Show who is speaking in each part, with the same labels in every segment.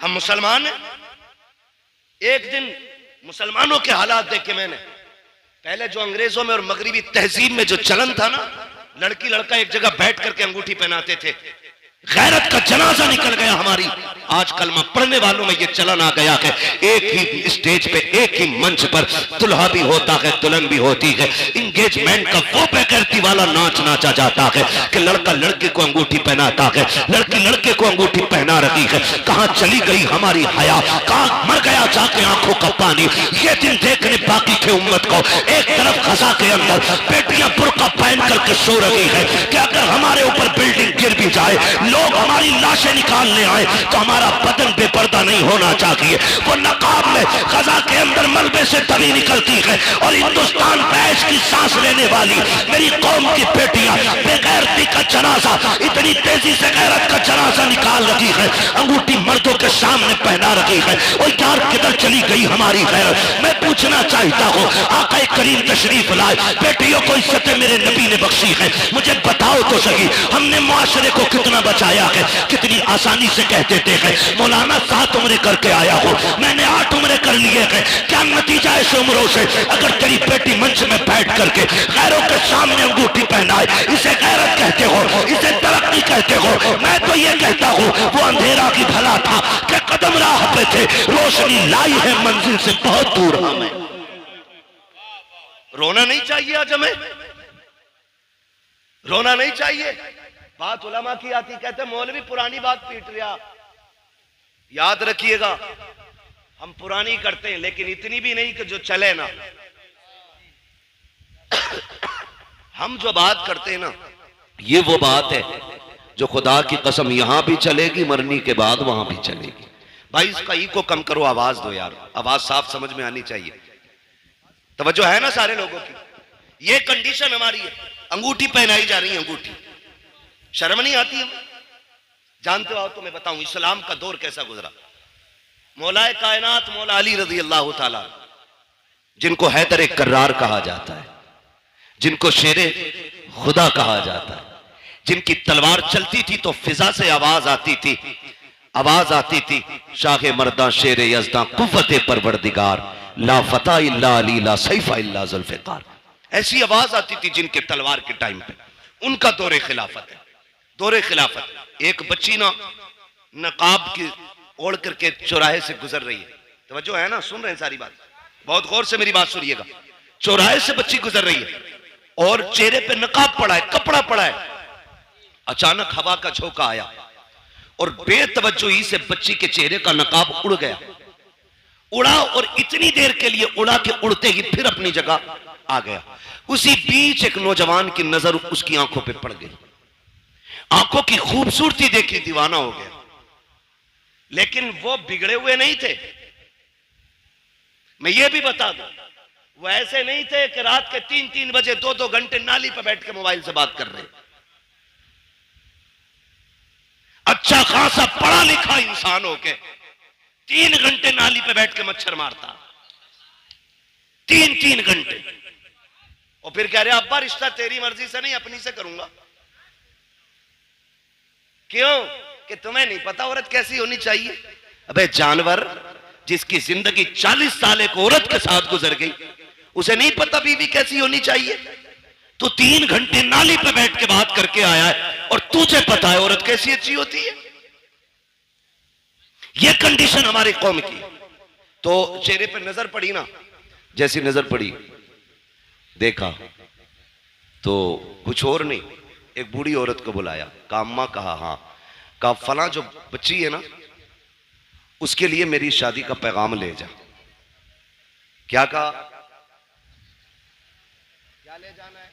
Speaker 1: हम मुसलमान हैं। एक दिन मुसलमानों के हालात देखे मैंने। पहले जो अंग्रेजों में और मगरिबी तहजीब में जो चलन था ना, लड़की लड़का एक जगह बैठ करके अंगूठी पहनाते थे। गैरत का जनाजा निकल गया हमारी। आज कलमा पढ़ने वालों में ये चलन आ गया है, एक ही स्टेज पे एक ही मंच पर दुल्हा भी होता है, दुल्हन भी होती है। इंगेजमेंट का वो बेगैरती वाला नाच नाचा जाता है कि लड़का लड़के को अंगूठी पहनाता है, लड़की लड़के को अंगूठी पहना रही है। कहां चली गई हमारी हया, कहां मर गया जाके आंखों का पानी। ये दिन देखने बाकी थे उम्मत को। एक तरफ खजा के अंदर बेटियां बुर्का पहन करके सो रही है कि अगर हमारे ऊपर बिल्डिंग गिर भी जाए, लोग हमारी लाशें निकालने आए तो हमारा बदन बेपर्दा नहीं होना चाहिए। वो नकाब में खजा के अंदर मलबे से तभी निकलती है और हिंदुस्तान बैश की सांस लेने वाली मेरी कौम की बेटियां बेगैरती का जनाजा, इतनी तेजी से गैरत का जनाजा निकाल रही है, अंगूठी मर्दों के सामने पहना रही है। और यार किधर चली गई हमारी गैरत। मैं पूछना चाहता हूँ, आका करीम तशरीफ लाए, बेटियों को इज्जत मेरे नबी ने बख्शी है, मुझे बताओ तो सही हमने मुआशरे को कितना बचाया है। कितनी आसानी से कह देते हैं मौलाना 7 उम्रें करके आया हूं, मैंने 8 उम्रें कर लिए हैं। क्या नतीजा है इस उम्रों से? अगर तेरी बेटी मंच में बैठ करके गैरों के सामने अंगूठी पहनाए, इसे गैरत कहते हो, इसे तरक्की कहते हो? मैं तो ये कहता हूं वो अंधेरा की भला था कि कदम राह पे थे, रोशनी लाई है मंजिल से बहुत दूर हमें। रोना नहीं चाहिए आज हमें, रोना नहीं चाहिए। बात उलमा की आती, कहते मौलवी पुरानी बात पीट रहा। याद रखिएगा हम पुरानी करते हैं लेकिन इतनी भी नहीं कि जो चले ना। हम जो बात करते हैं ना, ये वो बात है जो खुदा की कसम यहां भी चलेगी, मरने के बाद वहां भी चलेगी। भाई इसका ई को कम करो, आवाज दो यार, आवाज साफ समझ में आनी चाहिए। तवज्जो है ना सारे लोगों की? ये कंडीशन हमारी है, अंगूठी पहनाई जा रही है, अंगूठी। शर्म नहीं आती है? जानते हो तो मैं बताऊं इस्लाम का दौर कैसा गुजरा। मौलाए कायनात मौला अली रजी अल्लाह ताला, जिनको हैदर कर्रार कहा जाता है, जिनको शेरे खुदा कहा जाता है, जिनकी तलवार चलती थी तो फिजा से आवाज आती थी, आवाज आती थी शाह मर्दा शेर यज़दा कुव्वते परवरदिगार ला फता इल्ला अली ला सैफा इल्ला जुल्फ़िकार। ऐसी आवाज आती थी जिनके तलवार के टाइम पे। उनका दौरे खिलाफत है, दौरे खिलाफत। एक बच्ची ना नकाब की ओढ़ करके चौराहे से गुजर रही है। तवज्जो है ना, सुन रहे हैं सारी बात, बहुत गौर से मेरी बात सुनिएगा। चौराहे से बच्ची गुजर रही है और चेहरे पे नकाब पड़ा है, कपड़ा पड़ा है। अचानक हवा का झोंका आया और बेतवज्जोही से बच्ची के चेहरे का नकाब उड़ गया, उड़ा और इतनी देर के लिए उड़ा के उड़ते ही फिर अपनी जगह आ गया। उसी बीच एक नौजवान की नजर उसकी आंखों पे पड़ गई। आंखों की खूबसूरती देखी दीवाना हो गया, लेकिन वो बिगड़े हुए नहीं थे। मैं ये भी बता दूं, वो ऐसे नहीं थे कि रात के 3-3 बजे 2-2 घंटे नाली पर बैठ के मोबाइल से बात कर रहे। अच्छा खासा पढ़ा लिखा इंसान हो के 3 घंटे नाली पे बैठ के मच्छर मारता, 3-3 घंटे। और फिर कह रहे अब्बा रिश्ता तेरी मर्जी से नहीं अपनी से करूंगा। क्यों? कि तुम्हें नहीं पता औरत कैसी होनी चाहिए। अबे जानवर, जिसकी जिंदगी 40 साल एक औरत के साथ गुजर गई, उसे नहीं पता बीवी कैसी होनी चाहिए? तो 3 घंटे नाली पे बैठ के बात करके आया है और तुझे पता है औरत कैसी अच्छी होती है। ये कंडीशन हमारी कौम की। तो चेहरे पे नजर पड़ी ना, जैसी नजर पड़ी देखा तो कुछ और नहीं, एक बूढ़ी औरत को बुलाया, कहा अम्मा, कहा हाँ, कहा फला जो बच्ची है ना उसके लिए मेरी शादी का पैगाम ले जा। क्या कहा? क्या ले जाना है?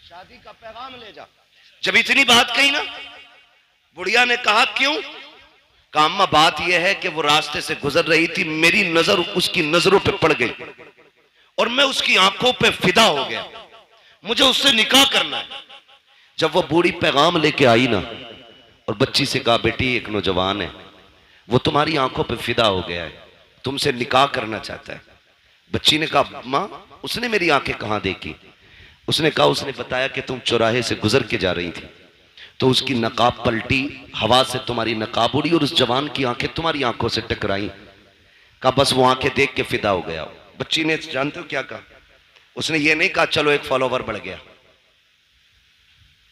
Speaker 1: शादी का पैगाम ले जा। जब इतनी बात कही ना, बुढ़िया ने कहा क्यों? कहा अम्मा बात यह है कि वो रास्ते से गुजर रही थी, मेरी नजर उसकी नजरों पे पड़ गई और मैं उसकी आंखों पे फिदा हो गया, मुझे उससे निकाह करना है। जब वो बूढ़ी पैगाम लेके आई ना और बच्ची से कहा बेटी एक नौजवान है, वो तुम्हारी आंखों पे फिदा हो गया है, तुमसे निकाह करना चाहता है। बच्ची ने कहा मां, उसने मेरी आंखें कहां देखी? उसने कहा उसने बताया कि तुम चौराहे से गुजर के जा रही थी, तो उसकी नकाब पलटी, हवा से तुम्हारी नकाब उड़ी और उस जवान की आंखें तुम्हारी आंखों से टकराई। कहा बस वो आंखें देख के फिदा हो गया। बच्ची ने जानते हो क्या कहा? उसने ये नहीं कहा चलो एक फॉलोवर बढ़ गया,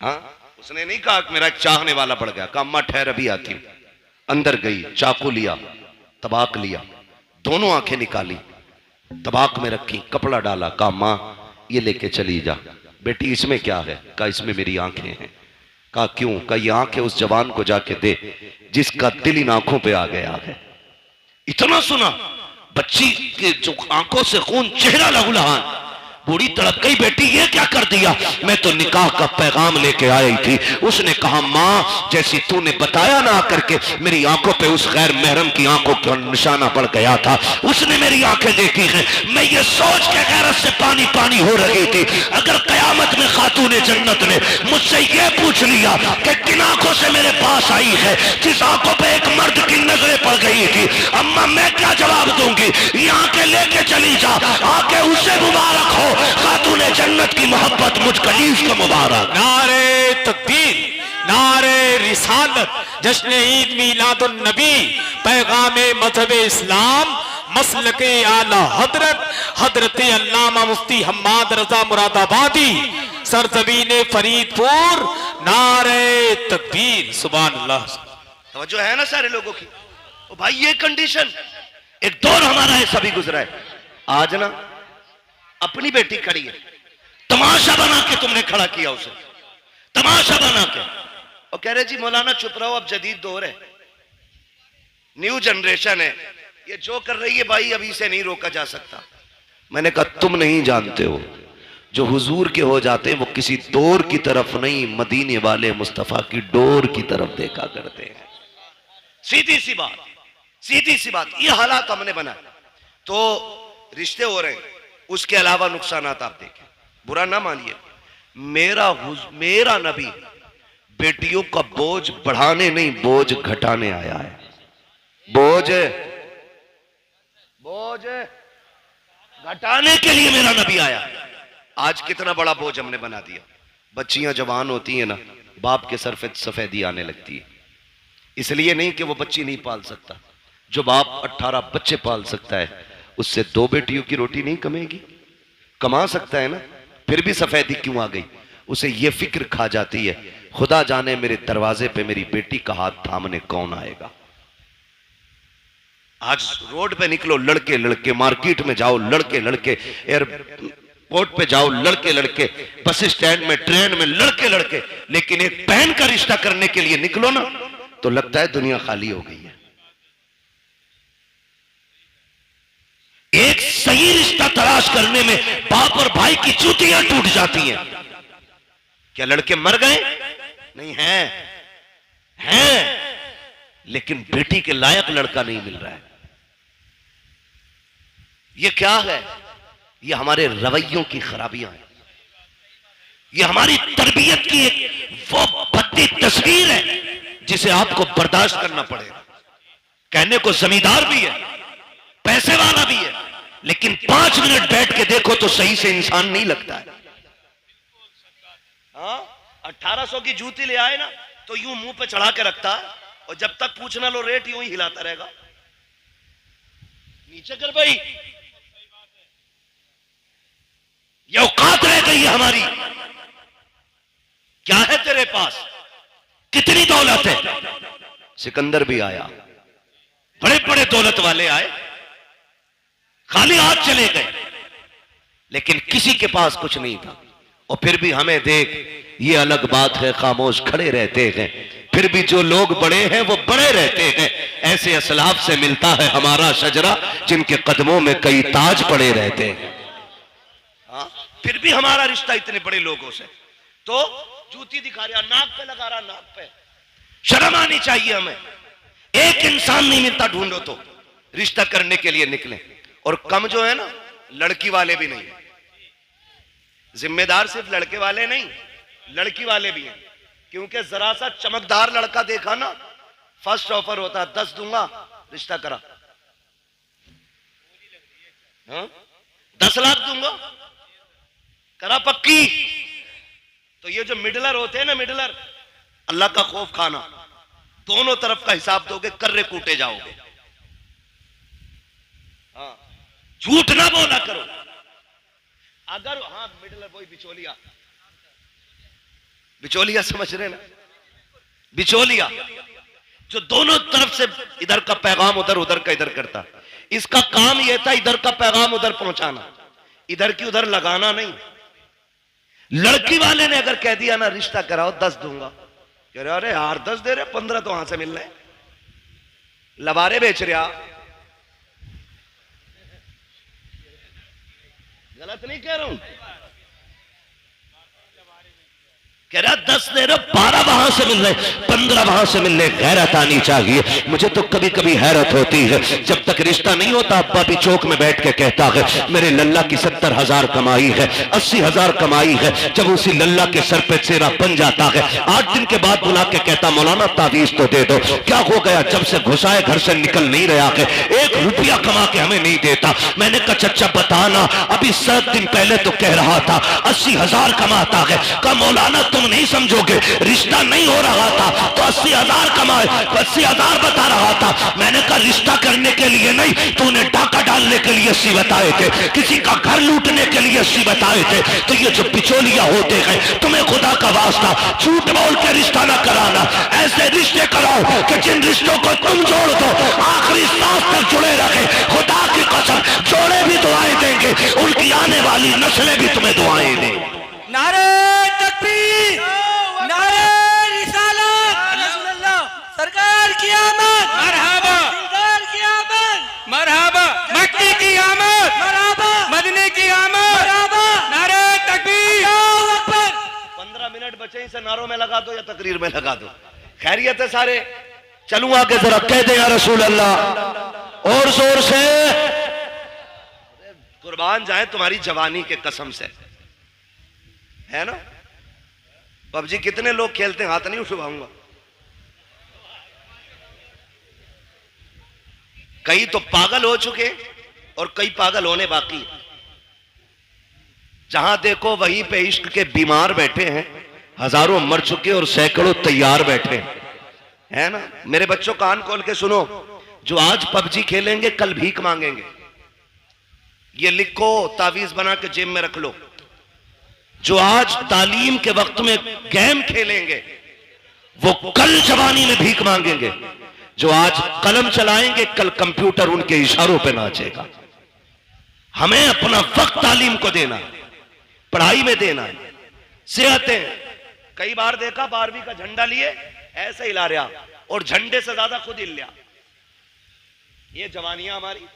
Speaker 1: हाँ उसने नहीं कहा मेरा एक चाहने वाला बढ़ गया। कहा अम्मा ठहर अभी आती हूं। अंदर गई, चाकू लिया, तबाक लिया, दोनों आंखें निकाली, तबाक में रखी, कपड़ा डाला। कहा मां ये लेके चली जा। बेटी इसमें क्या है? कहा इसमें मेरी आंखें हैं। कहा क्यों? कहा ये आंखें उस जवान को जाके दे जिसका दिल इन आंखों पे आ गया है। इतना सुना, बच्ची के जो आंखों से खून, चेहरा लहूलुहान। बूढ़ी तड़प गई, बेटी ये क्या कर दिया? मैं तो निकाह का पैगाम लेके आई थी। उसने कहा मां जैसी तूने बताया ना करके मेरी आंखों पे उस गैर महरम की आंखों का निशाना पड़ गया था। उसने मेरी आंखें देखी हैं। मैं ये सोच के गैरत से पानी पानी हो रही थी, अगर कयामत में खातूने जन्नत ने मुझसे ये पूछ लिया कि किन आंखों से मेरे पास आई है जिस आंखों पे एक मर्द की नजरें पड़ गई थी, अम्मा मैं क्या जवाब दूंगी? ये आंखें लेके चली जा, आके उसे मुबारक हो, खातूने जन्नत की मोहब्बत मुझ कलीफ का मुबारक।
Speaker 2: नारे तकबीर, नारे रिसालत, जश्न ईद मीलादुन नबी, पैगामे मजहब इस्लाम, मसलके आला हजरत हजरत अल्लामा मुफ्ती हम्माद रजा मुरादाबादी, सरजमीन फरीदपुर। नारे तकबीर, सुभान अल्लाह।
Speaker 1: तवज्जो है ना सारे लोगों की? ओ भाई ये कंडीशन, एक दौर हमारा ऐसा भी गुजरा है। आज ना अपनी बेटी खड़ी है, तमाशा बना के तुमने खड़ा किया उसे, तमाशा बना के, और कह रहे जी मौलाना चुप रहो अब जदीद दौर है, न्यू जनरेशन है, ये जो कर रही है भाई अभी से नहीं रोका जा सकता। मैंने कहा तुम नहीं जानते हो, जो हुजूर के हो जाते हैं वो किसी दौर की तरफ नहीं, मदीने वाले मुस्तफा की डोर की तरफ देखा करते हैं। सीधी सी बात, सीधी सी बात। ये हालात हमने बनाए तो रिश्ते हो रहे हैं, उसके अलावा नुकसानात आप देखें, बुरा ना मानिए। मेरा नबी बेटियों का बोझ बढ़ाने नहीं, बोझ घटाने आया है। बोझ घटाने के लिए मेरा नबी आया। आज कितना बड़ा बोझ हमने बना दिया। बच्चियां जवान होती हैं ना, बाप के सर पे सफेदी आने लगती है। इसलिए नहीं कि वो बच्ची नहीं पाल सकता, जो बाप 18 बच्चे पाल सकता है उससे 2 बेटियों की रोटी नहीं कमेगी? कमा सकता है ना, फिर भी सफेदी क्यों आ गई? उसे ये फिक्र खा जाती है खुदा जाने मेरे दरवाजे पे मेरी बेटी का हाथ थामने कौन आएगा। आज रोड पे निकलो लड़के लड़के, मार्केट में जाओ लड़के लड़के, एयरपोर्ट पे जाओ लड़के लड़के, बस स्टैंड में, ट्रेन में लड़के लड़के, लेकिन एक बहन का रिश्ता करने के लिए निकलो ना तो लगता है दुनिया खाली हो गई है। एक सही रिश्ता तलाश करने में बाप और भाई की चूतियां टूट जाती हैं। क्या लड़के मर गए? नहीं हैं, लेकिन बेटी के लायक लड़का नहीं मिल रहा है। ये क्या है? ये हमारे रवैयों की खराबियां हैं, ये हमारी तरबियत की एक वो भद्दी तस्वीर है जिसे आपको बर्दाश्त करना पड़ेगा। कहने को जमींदार भी है, पैसे वाला भी है, लेकिन 5 मिनट बैठ के देखो तो सही से इंसान नहीं लगता है। हाँ, 1800 की जूती ले आए ना तो यूं मुंह पे चढ़ा के रखता है, और जब तक पूछना लो रेट यूं ही हिलाता रहेगा। नीचे कर भाई, ये औकात रह गई है हमारी। क्या है तेरे पास? कितनी दौलत है? सिकंदर भी आया, बड़े बड़े दौलत वाले आए, खाली हाथ चले गए, लेकिन किसी के पास कुछ नहीं था। और फिर भी हमें देख, ये अलग बात है खामोश खड़े रहते हैं, फिर भी जो लोग बड़े हैं वो बड़े रहते हैं। ऐसे असलाफ से मिलता है हमारा शजरा जिनके कदमों में कई ताज पड़े रहते हैं। फिर भी हमारा रिश्ता इतने बड़े लोगों से। तो जूती दिखा रहा, नाक पे लगा रहा, नाक पे। शर्म आनी चाहिए हमें। एक इंसान नहीं मिलता, ढूंढो तो रिश्ता करने के लिए निकले। और कम जो है ना, लड़की वाले भी नहीं, जिम्मेदार सिर्फ लड़के वाले नहीं, लड़की वाले भी हैं। क्योंकि जरा सा चमकदार लड़का देखा ना, फर्स्ट ऑफर होता है 10 दूंगा, रिश्ता करा। 10 लाख दूंगा, करा पक्की। तो ये जो मिडलर होते हैं ना, मिडलर, अल्लाह का खौफ खाना, दोनों तरफ का हिसाब दोगे, कर्रे कूटे जाओगे। हाँ, झूठ ना बोला करो। अगर हाँ मिडल वही बिचौलिया, बिचौलिया समझ रहे ना, बिचौलिया जो दोनों तरफ से इधर का पैगाम उधर, उधर का इधर करता, इसका काम यह था इधर का पैगाम उधर पहुंचाना, इधर की उधर लगाना नहीं। लड़की वाले ने अगर कह दिया ना रिश्ता कराओ 10 दूंगा, कह रहे अरे यार 10 दे रहे, 15 तो वहां से मिल रहे, लबारे बेच रहा। गलत नहीं कह रहा हूं, कह रहा 10 दे रहे, 12 वहां से मिल रहे, 15 वहां से मिल रहे। गैरत आनी चाहिए। मुझे तो कभी कभी हैरत होती है, जब तक रिश्ता नहीं होता अब्बा भी चौक में बैठ के कहता है मेरे लल्ला की 70,000 कमाई है, 80,000 कमाई है। जब उसी लल्ला के सर पे चेहरा बन जाता है, 8 दिन के बाद बुला के कहता मौलाना तावीज तो दे दो। क्या हो गया? जब से घुसाए घर से निकल नहीं रहा है, 1 रुपया कमा के हमें नहीं देता। मैंने कहा चच्चा बताना, अभी 7 दिन पहले तो कह रहा था 80,000 कमाता है। कहा मौलाना तुम नहीं समझोगे, रिश्ता नहीं हो रहा था तो 80,000 कमाए, 80,000 बता रहा था। मैंने कहा रिश्ता करने के लिए नहीं, तूने डाका डालने के लिए 80 बताए थे, किसी का घर लूटने के लिए 80 बताए थे। तो ये जो बिचौलिया होते हैं, तुम्हें खुदा का वास्ता झूठ बोल के रिश्ता ना कराना, ऐसे रिश्ते कराओ कि जिन रिश्तों को तुम जोड़ दो आखिरी सांस तक जुड़े रखे। खुदा की कसम जोड़े भी दुआएं देंगे, उनकी आने वाली नस्लें भी तुम्हें दुआएं देंगी।
Speaker 3: नारे तकबीर, नारे रिसालत, सरकार की आमद,
Speaker 2: मरहबा,
Speaker 3: सरकार की आमद,
Speaker 2: मरहबा, मक्की की आमद,
Speaker 3: मरहबा,
Speaker 2: मदीने की आमद,
Speaker 3: मरहबा,
Speaker 2: नारे तकबीर।
Speaker 3: अल्लाहू अकबर।
Speaker 1: 15 मिनट बचे, इसे नारों में लगा दो या तकरीर में लगा दो। खैरियत है सारे? चलूं आगे, जरा कह दे या रसूल अल्लाह और जोर से। कुर्बान जाए तुम्हारी जवानी के कसम से, है ना? पबजी कितने लोग खेलते हैं? हाथ नहीं उठवाऊंगा। कई तो पागल हो चुके और कई पागल होने बाकी। जहां देखो वहीं पे इश्क के बीमार बैठे हैं, हजारों मर चुके और सैकड़ों तैयार बैठे हैं, है ना? मेरे बच्चों कान खोल के सुनो, जो आज पबजी खेलेंगे कल भीख मांगेंगे। ये लिखो, तावीज बना के जेब में रख लो। जो आज तालीम के वक्त में गेम खेलेंगे वो कल जवानी में भीख मांगेंगे। जो आज कलम चलाएंगे कल कंप्यूटर उनके इशारों पे नाचेगा। हमें अपना वक्त तालीम को देना, पढ़ाई में देना है। सेहतें, कई बार देखा 12वीं का झंडा लिए ऐसे हिला रहा और झंडे से ज्यादा खुद हिल लिया। ये जवानियां हमारी।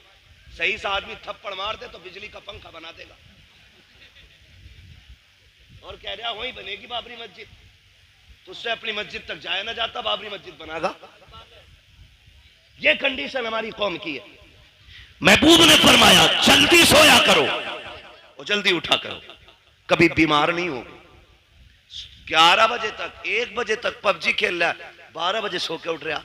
Speaker 1: सही सा आदमी थप्पड़ मार दे तो बिजली का पंखा बना देगा और कह रहा वहीं बनेगी बाबरी मस्जिद। तो उससे अपनी मस्जिद तक जाया ना जाता, बाबरी मस्जिद बनागा। ये कंडीशन हमारी कौम की है। महबूब ने फरमाया जल्दी सोया करो और जल्दी उठा करो, कभी बीमार नहीं हो। 11 बजे तक, 1 बजे तक पबजी खेल रहा है, 12 बजे सो के उठ रहा,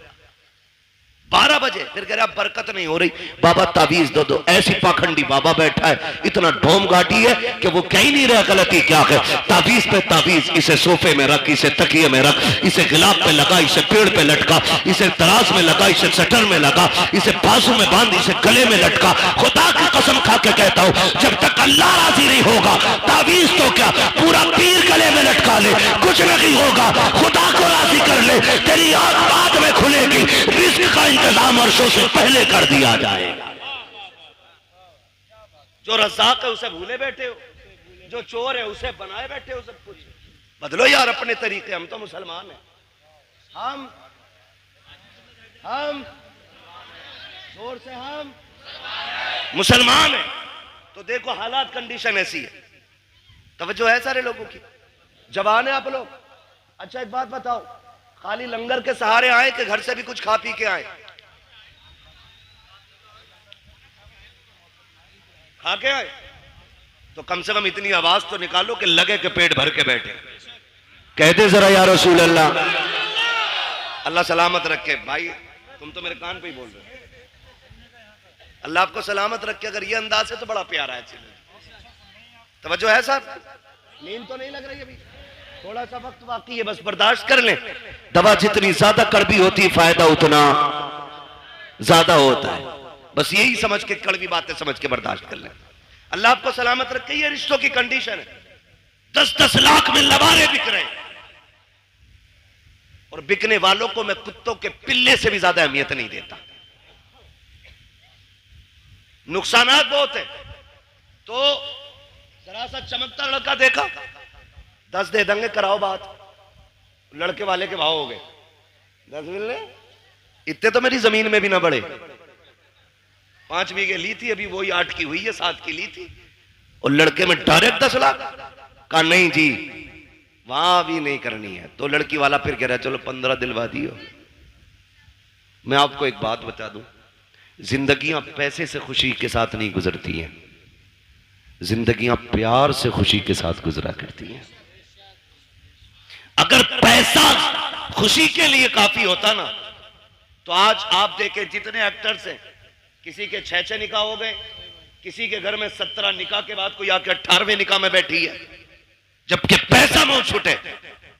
Speaker 1: 12 बजे फिर कह रहा बरकत नहीं हो रही, बाबा तावीज दो दो। ऐसी पाखंडी बाबा बैठा है, इतना ढोम गाटी है कि वो कह ही नहीं रहा गलती क्या है। तावीज पे तावीज, इसे सोफे में रख, इसे तकिए में रख, इसे गिलाब पे लगा, इसे पेड़ पे लटका, इसे तराज में लगा, इसे शटर में लगा, इसे बाजू में बांध, इसे गले में लटका। खुदा की कसम खा के कहता हूं, जब तक अल्लाह राजी नहीं होगा तावीज तो क्या पूरा पीर गले में लटका ले, कुछ नहीं होगा। खुदा को राजी कर ले, तेरी आंख बाद में खुलेगी। रिस्क का इंतजाम अर्शों से पहले कर दिया जाएगा। जो रज़ाक है उसे भूले बैठे हो, जो चोर है उसे बनाए बैठे हो। सब कुछ बदलो यार अपने तरीके। हम तो मुसलमान हैं, हम जोर से हम मुसलमान हैं। तो देखो हालात, कंडीशन ऐसी है। तवज्जो है सारे लोगों की? जवान है आप लोग? अच्छा एक बात बताओ, खाली लंगर के सहारे आए कि घर से भी कुछ खा पी के आए? खा के आए तो कम से कम इतनी आवाज तो निकालो कि लगे कि पेट भर के बैठे। कहते जरा या रसूल अल्लाह। अल्लाह सलामत रखे। भाई तुम तो मेरे कान पे ही बोल रहे हो। अल्लाह आपको सलामत रखे। अगर ये अंदाज है तो बड़ा प्यारा है। तवज्जो है साहब? नींद तो नहीं लग रही अभी? थोड़ा सा वक्त बाकी है, बस बर्दाश्त कर लें। दवा जितनी ज्यादा कड़वी होती है फायदा उतना ज्यादा होता है। बस यही समझ के, कड़वी बातें समझ के बर्दाश्त कर लें। अल्लाह आपको सलामत रखे। ये रिश्तों की कंडीशन है। 10-10 लाख में लबारे बिक रहे हैं और बिकने वालों को मैं कुत्तों के पिल्ले से भी ज्यादा अहमियत नहीं देता। नुकसानात बहुत है। तो जरा सा चमकता लड़का देखा, 10 दे देंगे, कराओ बात। लड़के वाले के भाव हो गए 10 मिलने। इतने तो मेरी जमीन में भी ना बढ़े। 5 बीघे ली थी, अभी वही 8 की हुई है, 7 की ली थी। और लड़के में डायरेक्ट 10 लाख का। नहीं जी, वहां भी नहीं करनी है। तो लड़की वाला फिर कह रहा है चलो 15 दिलवा दियो। मैं आपको एक बात बता दूं, जिंदगियां पैसे से खुशी के साथ नहीं गुजरती हैं, जिंदगियां प्यार से खुशी के साथ गुजरा करती हैं। अगर पैसा खुशी के लिए काफी होता ना, तो आज आप देखें जितने एक्टर्स हैं, किसी के 6 निकाह हो गए, किसी के घर में 17 निकाह के बाद कोई आके 18वें निकाह में बैठी है, जबकि पैसा मुंह छूटे।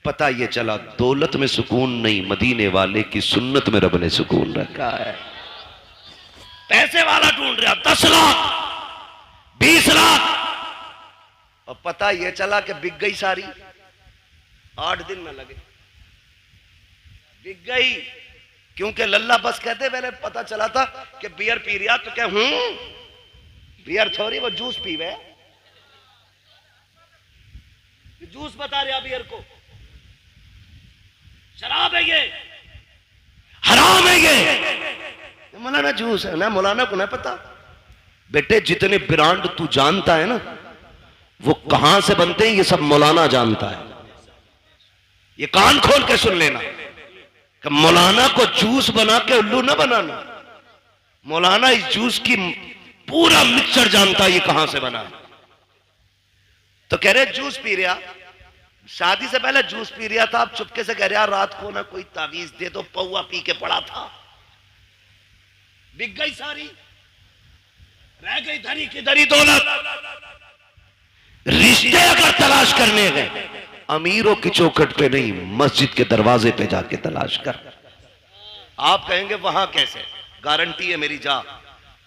Speaker 1: पता ये चला दौलत में सुकून नहीं, मदीने वाले की सुन्नत में रब ने सुकून रखा है। पैसे वाला ढूंढ रहा 10 लाख 20 लाख, और पता ये चला कि बिक गई सारी। 8 दिन में लगे, बिक गई। क्योंकि लल्ला बस कहते, पहले पता चला था कि बियर पी रिया, तो क्या बियर थोड़ी, वो जूस पीवे। जूस बता रहा बियर को, शराब है ये, हराम है ये। मौलाना जूस है ना, मौलाना को ना पता। बेटे जितने ब्रांड तू जानता है ना, वो कहां से बनते हैं ये सब मौलाना जानता है। ये कान खोल के सुन लेना कि मौलाना को जूस बना के उल्लू ना बनाना। मौलाना इस जूस की पूरा मिक्सचर जानता है, ये कहां से बना। तो कह रहे जूस पी रहा, शादी से पहले जूस पी रहा था, अब चुपके से कह रहा रात को ना कोई तावीज दे दो, पौवा पी के पड़ा था। बिक गई सारी, रह गई धरी की धरी दौलत। रिश्ते अगर तलाश करने गए, अमीरों की चौखट पे नहीं, मस्जिद के दरवाजे पे जाके तलाश कर। आप कहेंगे वहां कैसे, गारंटी है मेरी, जा।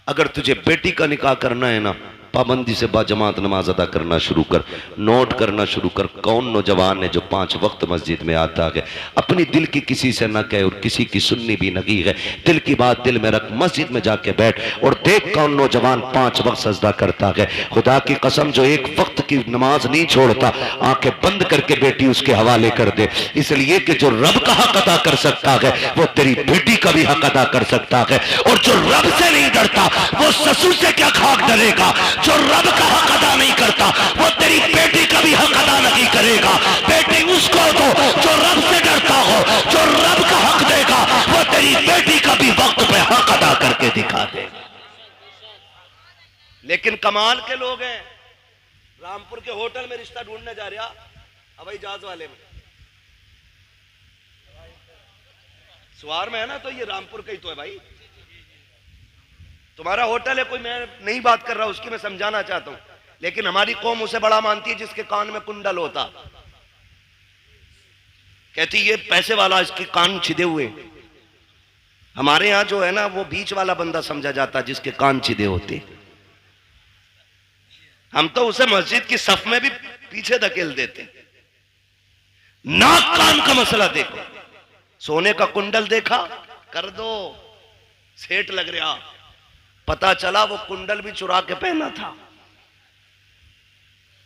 Speaker 1: अगर तुझे बेटी का निकाह करना है ना, पाबंदी से बाजमात नमाज अदा करना शुरू कर, नोट करना शुरू कर। कौन नौजवान है जो 5 वक्त मस्जिद में आता है, अपनी दिल की किसी से ना कहे और किसी की सुननी भी नहीं है, दिल की बात दिल में रख, मस्जिद में जाके बैठ और देख कौन नौजवान 5 वक्त सजदा करता है। खुदा की कसम जो 1 वक्त की नमाज नहीं छोड़ता, आंखें बंद करके बेटी उसके हवाले कर दे। इसलिए कि जो रब का हक अदा कर सकता है, वो तेरी बेटी का भी हक अदा कर सकता है। और जो रब से नहीं डरता, वो ससुर से क्या खाक डरेगा। जो रब का हक अदा नहीं करता, वो तेरी बेटी का भी हक अदा नहीं करेगा। बेटी उसको दो जो रब से डरता हो, जो रब का हक देगा, वो तेरी बेटी का भी वक्त पे हक अदा करके दिखा दे। लेकिन कमाल के लोग हैं, रामपुर के होटल में रिश्ता ढूंढने जा रहा, हवाई जहाज वाले में, सवार में है ना, तो ये रामपुर का ही तो है भाई। तुम्हारा होटल है, कोई मैं नहीं बात कर रहा उसकी, मैं समझाना चाहता हूं। लेकिन हमारी कौम उसे बड़ा मानती है जिसके कान में कुंडल होता। कहती ये पैसे वाला, इसके कान छिदे हुए। हमारे यहां जो है ना, वो बीच वाला बंदा समझा जाता जिसके कान छिदे होते। हम तो उसे मस्जिद की सफ में भी पीछे धकेल देते। नाक कान का मसला देखो, सोने का कुंडल देखा, कर दो, सेठ लग रहा। पता चला वो कुंडल भी चुरा के पहना था।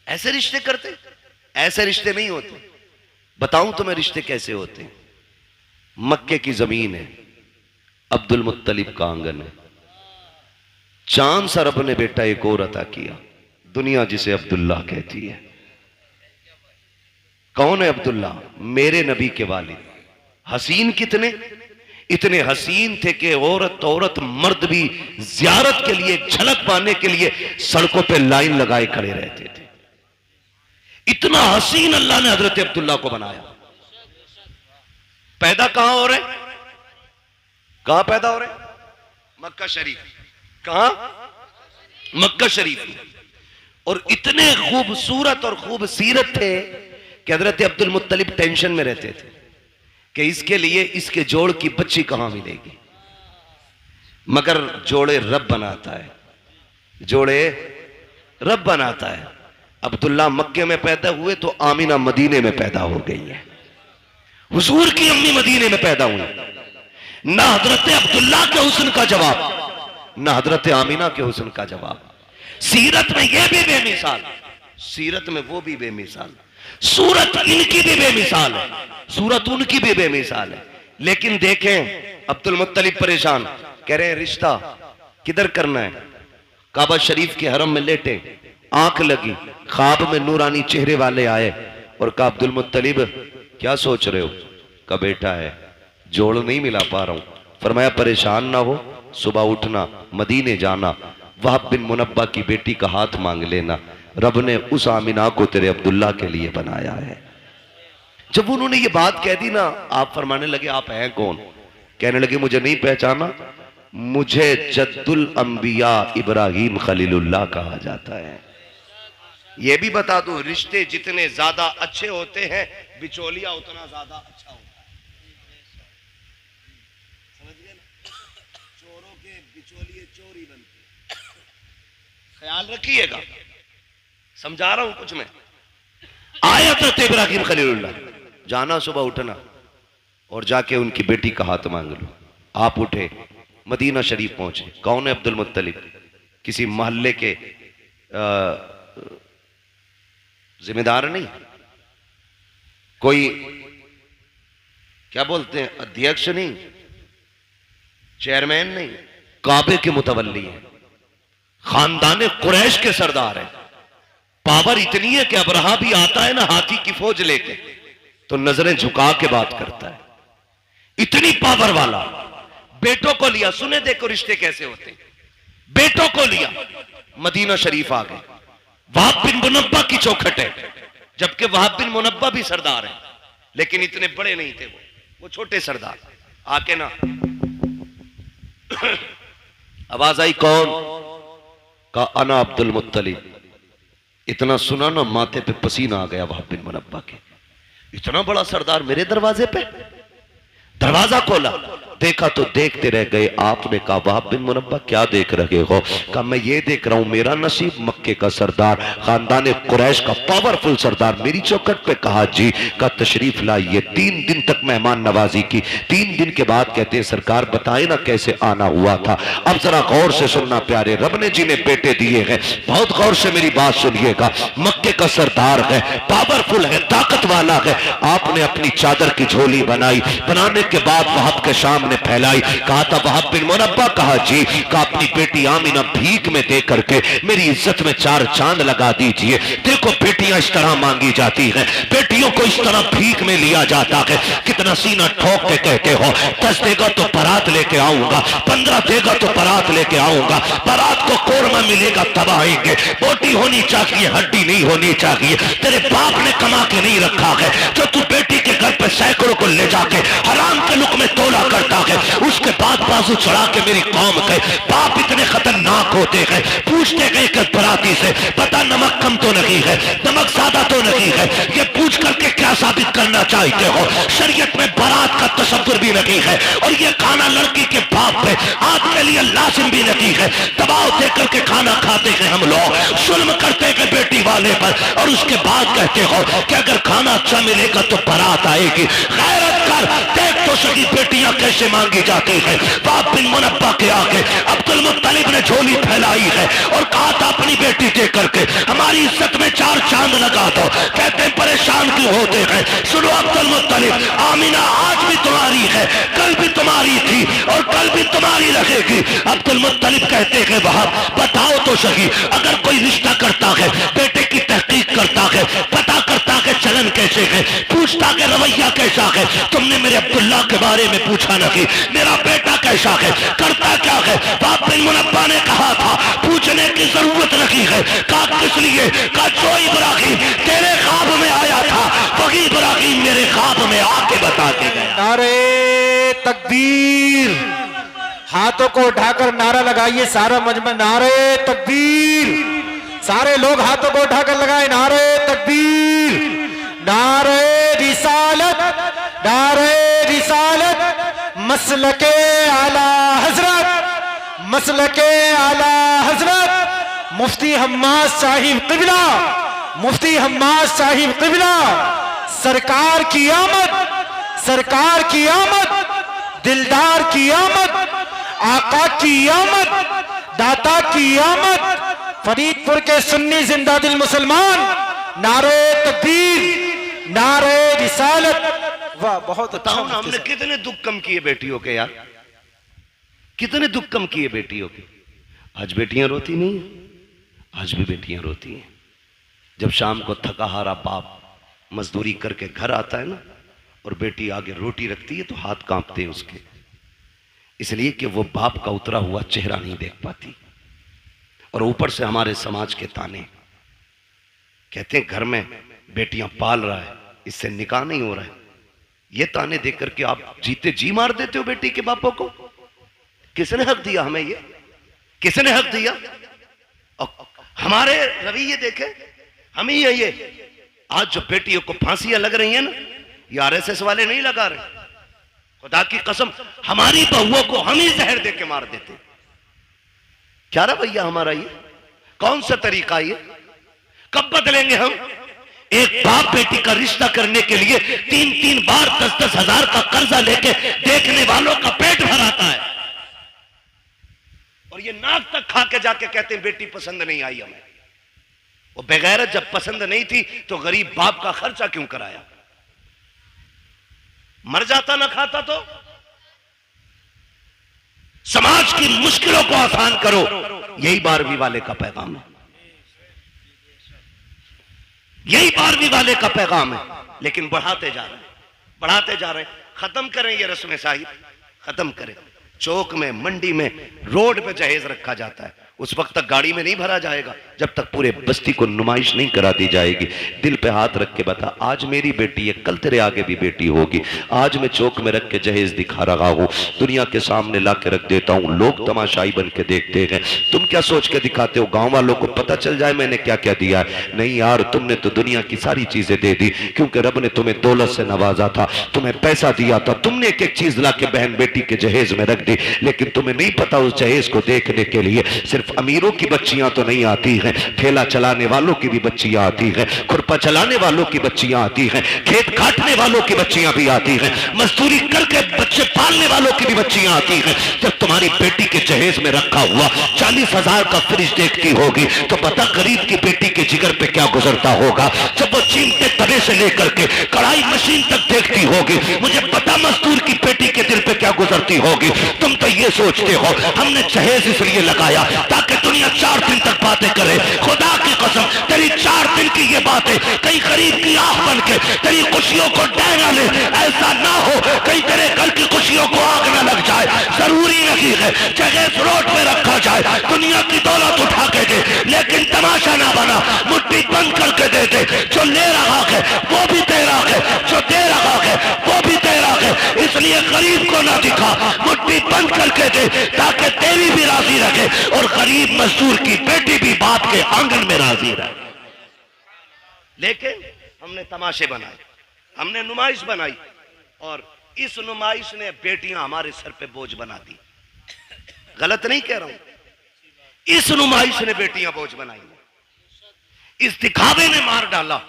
Speaker 1: ऐसे रिश्ते करते, ऐसे रिश्ते नहीं होते। बताऊं तुम्हें रिश्ते कैसे होते। मक्के की जमीन है, अब्दुल मुत्तलिब का आंगन है, चांद सा रब ने बेटा एक और अता किया, दुनिया जिसे अब्दुल्ला कहती है। कौन है अब्दुल्ला? मेरे नबी के वालिद। हसीन कितने, इतने हसीन थे कि औरत मर्द भी जियारत के लिए, झलक पाने के लिए सड़कों पे लाइन लगाए खड़े रहते थे। इतना हसीन अल्लाह ने हजरत अब्दुल्ला को बनाया। पैदा कहां हो रहे, कहां पैदा हो रहे? मक्का शरीफ। कहां? मक्का शरीफ। और इतने खूबसूरत और खूबसीरत थे कि हजरत अब्दुल मुत्तलिब टेंशन में रहते थे कि इसके लिए इसके जोड़ की बच्ची कहां मिलेगी, मगर जोड़े रब बनाता है, जोड़े रब बनाता है। अब्दुल्ला मक्के में पैदा हुए तो आमीना मदीने में पैदा हो गई है। हुजूर की अम्मी मदीने में पैदा हुई। ना हजरत अब्दुल्ला के हुस्न का जवाब, ना हजरत आमीना के हुस्न का जवाब। सीरत में यह भी बेमिसाल, सीरत में वो भी बेमिसाल, सूरत इनकी भी बेमिसाल है, सूरत उनकी भी बेमिसाल है। लेकिन देखें अब्दुल मुत्तलिब परेशान, कह रहे हैं रिश्ता किधर करना है। काबा शरीफ के हरम में लेटे, आंख लगी, ख्वाब में नूरानी चेहरे वाले आए और कहा अब्दुल मुत्तलिब क्या सोच रहे हो। का बेटा है, जोड़ नहीं मिला पा रहा हूं। फरमाया परेशान ना हो, सुबह उठना, मदीने जाना, वहाब बिन मुनब्बा की बेटी का हाथ मांग लेना, रब ने उस आमिना को तेरे अब्दुल्ला के लिए बनाया है। जब उन्होंने ये बात कह दी ना, आप फरमाने लगे आप हैं कौन। कहने लगे मुझे नहीं पहचाना, मुझे जद्दुल अंबिया इब्राहिम खलीलुल्लाह कहा जाता है। यह भी बता दूं, रिश्ते जितने ज्यादा अच्छे होते हैं बिचौलिया उतना ज्यादा अच्छा होता है। समझ गए ना, चोरों के बिचौलिए चोर ही बनते, ख्याल रखिएगा, समझा रहा हूं कुछ मैं। आया तो इब्राहिम खलीलुल्लाह, जाना सुबह उठना और जाके उनकी बेटी का हाथ मांग लो। आप उठे, मदीना शरीफ पहुंचे। कौन है अब्दुल मुत्तलिब, किसी मोहल्ले के जिम्मेदार नहीं, कोई क्या बोलते हैं अध्यक्ष नहीं, चेयरमैन नहीं, काबे के मुतवल्ली है, खानदान कुरैश के सरदार है। पावर इतनी है कि अबरहा भी आता है ना हाथी की फौज लेके तो नजरें झुका के बात करता है, इतनी पावर वाला। बेटों को लिया, सुने देखो रिश्ते कैसे होते हैं। बेटों को लिया, मदीना शरीफ आ गए। वहाब बिन मुनब्बा की चौखट है, जबकि वहाब बिन मुनब्बा भी सरदार है, लेकिन इतने बड़े नहीं थे वो छोटे सरदार। आके ना आवाज आई कौन, का अना अब्दुल मुत्तलिब। इतना सुना ना माथे पे पसीना आ गया वहाब बिन मुनब्बा के, इतना बड़ा सरदार मेरे दरवाजे पे। दरवाजा खोला, देखा तो देखते रह गए। आपने कहा वहाब बिन मुनब्बा क्या देख रहे हो। कहा मैं ये देख रहा हूं मेरा नसीब मक्के का सरदार, खानदान कुरैश का पावरफुल सरदार मेरी चौखट पे। कहा जी। का तशरीफ लाइए। 3 दिन तक मेहमान नवाजी की। 3 दिन के बाद कहते हैं सरकार बताए ना कैसे आना हुआ था। अब जरा गौर से सुनना प्यारे, रब ने जिन्हें बेटे दिए हैं बहुत गौर से मेरी बात सुनिएगा। मक्के का सरदार है, पावरफुल है, ताकत वाला है। आपने अपनी चादर की झोली बनाई, बनाने के बाद वहाब के सामने फैलाई। कहा था वहाब बिन मुनब्बा। कहा जी। कहा अपनी बेटी आमीना भीख में दे करके मेरी इज्जत में 4 चांद लगा दीजिए। देखो बेटियां इस तरह मांगी जाती हैं, बेटियों को इस तरह भीख में लिया जाता है। कितना सीना ठोक के कहते हो 10 देगा तो बारात लेके आऊंगा, 15 देगा तो बारात लेके आऊंगा। बारात को कोरमा मिलेगा तब आएंगे। बोटी होनी चाहिए, हड्डी नहीं होनी चाहिए। तेरे बाप ने कमा के नहीं रखा है जो तू बेटी के घर पे सैकड़ों को ले जाके हराम के लुक में तोला करता है। उसके बाद बाजू चढ़ा के मेरी कौम के बाप इतने खतरनाक होते हैं। पूछते गए कि बराती से पता नमक कम तो नहीं है, नमक ज्यादा तो नहीं है, ये पूछ करके क्या साबित करना चाहते हो। शरीयत में बारात का तसव्वुर भी नहीं है और ये खाना लड़की के बाप पे आपके लिए लाजिम भी नहीं है। दबाव दे करके खाना खाते हैं हम लोग, जुल्म करते हैं बेटी वाले पर और उसके बाद कहते हो कि अगर खाना अच्छा मिलेगा तो बारात आएगी। गैरत कर, देख तो सही बेटियां कैसे मांगी जाती है। वहाब बिन मुनब्बा के आगे अब्दुल मुत्तलिब ने झोली फैलाई है और कहा था अपनी बेटी दे करके हमारी इज्जत में 4 चांद लगा दो। कहते हैं परेशान क्यों होते हैं। सुनो अब्दुल मुत्तलिब, आमीना आज भी तुम्हारी है, कल भी तुम्हारी थी और कल भी तुम्हारी रहेगी। अब्दुल मुत्तलिब कहते हैं वहाब बताओ तो सही, अगर कोई रिश्ता करता है, बेटे की तहकीक करता है, पता करता है चलन कैसे है, पूछता है रवैया कैसा है। तुमने मेरे अब्दुल्ला के बारे में पूछा नहीं, मेरा बेटा कैसा है, करता क्या है। वहाब बिन मुनब्बा ने कहा था पूछने की जरूरत नहीं है। कहा किस लिए। कहा जो इब्राहिम तेरे ख्वाब में आया था वही इब्राहिम मेरे ख्वाब में आके बता के गया।
Speaker 4: नारे तकबीर, हाथों को उठाकर नारा लगाइए सारा मजमा। नारे तकबीर, सारे लोग हाथों को उठाकर लगाए। नारे तकबीर, नारे रिसालत, नारे रिसालत, मसलके आला हजरत, मसलके आला हजरत मुफ्ती हम्माद साहिब क़िबला, मुफ्ती हम्माद साहिब क़िबला। सरकार की आमद, सरकार की आमद, दिलदार की आमद, आका की आमद, दाता की आमद, फरीदपुर के सुन्नी जिंदा दिल मुसलमान, नारे तकबीर, नारे रिसालत। वाह, बहुत अच्छा।
Speaker 1: बताओ ना, हमने कितने दुख कम किए बेटियों के यार, कितने दुख कम किए बेटियों के। आज बेटियां रोती नहीं है, आज भी बेटियां रोती हैं। जब शाम को थका हारा बाप मजदूरी करके घर आता है ना, और बेटी आगे रोटी रखती है तो हाथ कांपते हैं उसके, इसलिए कि वो बाप का उतरा हुआ चेहरा नहीं देख पाती। और ऊपर से हमारे समाज के ताने, कहते हैं घर में बेटियां पाल रहा है, इससे निकाह नहीं हो रहा है। ये ताने देख करके आप जीते जी मार देते हो बेटी के बापों को। किसने हक दिया हमें ये, किसने हक दिया? और हमारे रवैये देखे, हम ही है ये। आज जो बेटियों को फांसियां लग रही हैं ना, ये आरएसएस वाले नहीं लगा रहे। खुदा की कसम, हमारी बहुओं को हम ही जहर दे के मार देते। क्या रवैया हमारा ये? कौन सा तरीका ये? कब बदलेंगे हम? एक बाप बेटी का रिश्ता करने के लिए 3-3 बार 10-10 हजार का कर्जा लेके देखने वालों का पेट भराता है, और ये नाक तक खा के जाके कहते हैं बेटी पसंद नहीं आई हमें। वो बेगैरत जब पसंद नहीं थी तो गरीब बाप का खर्चा क्यों कराया? मर जाता ना खाता तो। समाज की मुश्किलों को आसान करो, यही 12वीं वाले का पैगाम है, यही 12वीं वाले का पैगाम है। लेकिन बढ़ाते जा रहे हैं, बढ़ाते जा रहे हैं। खत्म करें ये रस्म साहिब, खत्म करें। चौक में, मंडी में, रोड पे जहेज रखा जाता है, उस वक्त तक गाड़ी में नहीं भरा जाएगा जब तक पूरे बस्ती को नुमाइश नहीं करा दी जाएगी। दिल पे हाथ रख के बता, आज मेरी बेटी है, कल तेरे आगे भी बेटी होगी। आज मैं चौक में रख के जहेज दिखा रहा हूँ, दुनिया के सामने ला के रख देता हूँ, लोग तमाशाई बन के देखते हैं। तुम क्या सोच के दिखाते हो? गाँव वालों को पता चल जाए मैंने क्या क्या दिया है? नहीं यार, तुमने तो दुनिया की सारी चीजें दे दी, क्योंकि रब ने तुम्हें दौलत से नवाजा था, तुम्हें पैसा दिया था, तुमने एक एक चीज ला के बहन बेटी के जहेज में रख दी। लेकिन तुम्हें नहीं पता उस जहेज को देखने के लिए सिर्फ अमीरों की बच्चियां तो नहीं आती हैं, ठेला चलाने वालों की भी बच्चियां आती हैं, खुरपा चलाने वालों की बच्चियां आती हैं, खेत काटने वालों की बच्चियां भी आती हैं, मजदूरी करके बच्चे पालने वालों की भी बच्चियां आती हैं। जब तुम्हारी बेटी के जहेज में रखा हुआ 40,000 का फ्रिज देखती होगी तो पता गरीब की बेटी के जिगर पे क्या गुजरता होगा। जब वो चीमते तवे से लेकर के कढ़ाई मशीन तक देखती होगी, मुझे पता मजदूर की बेटी के दिल पे क्या गुजरती होगी। तुम तो ये सोचते हो हमने जहेज इसलिए लगाया ताकि दुनिया 4 दिन तक बातें करे। खुदा की कसम, तेरी 4 दिन की ये बातें कहीं गरीब की आंख बन के तेरी खुशियों को डैना ले। ऐसा ना हो कहीं तेरे घर की खुशियों को आग न लग जाए। जरूरी नहीं है जहेज रोड में रखा जाए, दुनिया की दौलत उठा के दे, लेकिन तमाशा ना बना, मुट्ठी बंद करके दे दे। जो ले रहा है वो भी तेरा है, जो दे रहा है वो भी तेरा है, इसलिए गरीब को ना दिखा, मुट्ठी बंद करके दे ताकि तेरी भी राजी रखे और गरीब मजदूर की बेटी भी बाप के आंगन में राजी रहे। लेकिन हमने तमाशे बनाए, हमने नुमाइश बनाई, और इस नुमाइश ने बेटियां हमारे सर पे बोझ बना दी। गलत नहीं कह रहा हूं, इस नुमाइश ने बेटियां बोझ बनाई, इस दिखावे ने मार डाला।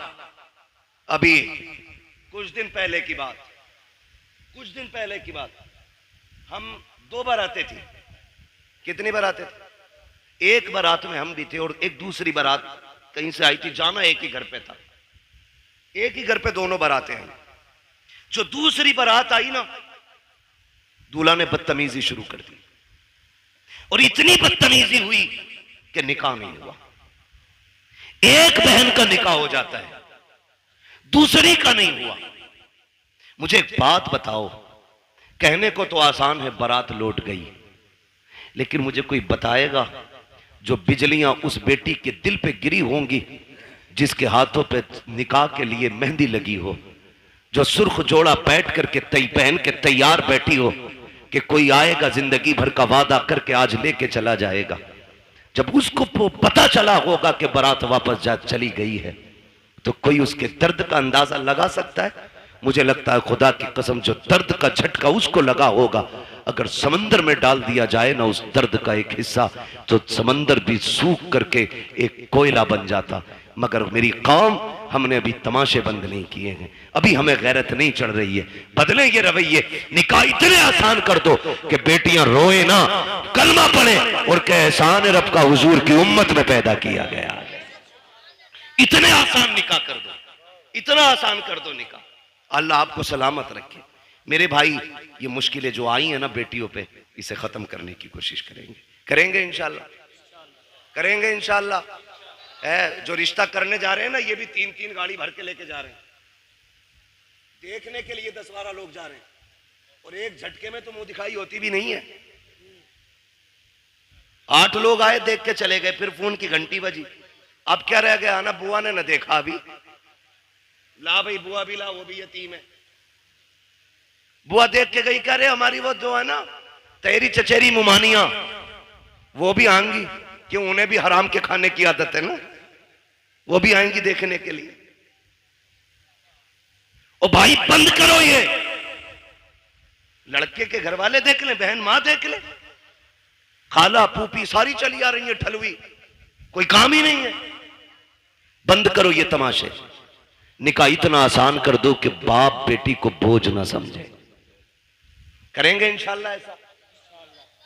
Speaker 1: अभी कुछ दिन पहले की बात, कुछ दिन पहले की बात, हम 2 बारातें थी। कितनी बारातें थी? एक बारात में हम भी थे और एक दूसरी बारात कहीं से आई थी, जाना एक ही घर पे था, एक ही घर पे दोनों बारातें आई। जो दूसरी बारात आई ना, दूल्हा ने बदतमीजी शुरू कर दी, और इतनी बदतमीजी हुई कि निकाह नहीं हुआ। एक बहन का निकाह हो जाता है, दूसरी का नहीं हुआ। मुझे एक बात बताओ, कहने को तो आसान है बारात लौट गई, लेकिन मुझे कोई बताएगा जो बिजलियां उस बेटी के दिल पे गिरी होंगी जिसके हाथों पे निकाह के लिए मेहंदी लगी हो, जो सुर्ख जोड़ा बैठ करके पहन के तैयार बैठी हो कि कोई आएगा जिंदगी भर का वादा करके आज लेके चला जाएगा। जब उसको पता चला होगा कि बारात वापस चली गई है, तो कोई उसके दर्द का अंदाजा लगा सकता है? मुझे लगता है खुदा की कसम जो दर्द का झटका उसको लगा होगा, अगर समंदर में डाल दिया जाए ना उस दर्द का एक हिस्सा, तो समंदर भी सूख करके एक कोयला बन जाता। मगर मेरी कौम, हमने अभी तमाशे बंद नहीं किए हैं, अभी हमें गैरत नहीं चढ़ रही है। बदले ये रवैये, निकाह इतने आसान कर दो कि बेटियां रोए ना, कलमा पढ़े और कहे एहसान रब का हुजूर की उम्मत में पैदा किया गया है। इतने आसान निकाह कर दो, इतना आसान कर दो निकाह। अल्लाह आपको सलामत रखे। मेरे भाई, ये मुश्किलें जो आई हैं ना बेटियों पे, इसे खत्म करने की कोशिश करेंगे इंशाल्लाह, करेंगे इंशाल्लाह। जो रिश्ता करने जा रहे हैं ना, ये भी 3-3 गाड़ी भर के लेके जा रहे हैं, देखने के लिए 10-12 लोग जा रहे हैं, और एक झटके में तो मुंह दिखाई होती भी नहीं है। 8 लोग आए, देख के चले गए, फिर फोन की घंटी बजी, अब क्या रह गया ना, बुआ ने न देखा अभी, ला भाई बुआ भी ला, वो भी यतीम है। बुआ देख के गई, कह रहे हमारी वो जो है ना तेरी चचेरी मुमानिया, वो भी आएंगी, क्यों, उन्हें भी हराम के खाने की आदत है ना, वो भी आएंगी देखने के लिए। ओ भाई बंद करो ये, लड़के के घर वाले देख ले, बहन मां देख ले, खाला फूफी सारी चली आ रही है ठलवी, कोई काम ही नहीं है। बंद करो ये तमाशे, निकाह इतना आसान कर दो कि बाप बेटी को बोझ ना समझे। करेंगे इंशाल्लाह ऐसा,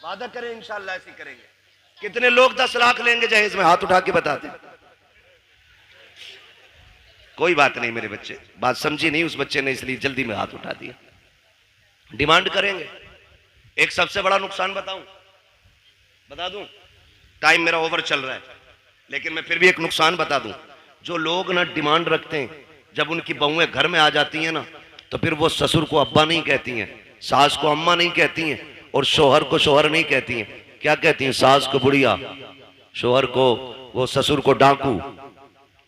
Speaker 1: वादा करें इंशाल्लाह ऐसी करेंगे। कितने लोग 10 लाख लेंगे जहेज में, हाथ उठा के बता दें। कोई बात नहीं मेरे बच्चे, बात समझी नहीं उस बच्चे ने, इसलिए जल्दी में हाथ उठा दिया। डिमांड करेंगे। एक सबसे बड़ा नुकसान बता दूं, टाइम मेरा ओवर चल रहा है, लेकिन मैं फिर भी एक नुकसान बता दूं। जो लोग ना डिमांड रखते हैं, जब उनकी बहुएं घर में आ जाती हैं ना, तो फिर वो ससुर को अब्बा नहीं कहती हैं, सास को अम्मा नहीं कहती हैं, और शोहर को शोहर नहीं कहती हैं। क्या कहती हैं? सास को बुढ़िया, शोहर को, वो ससुर को डाकू,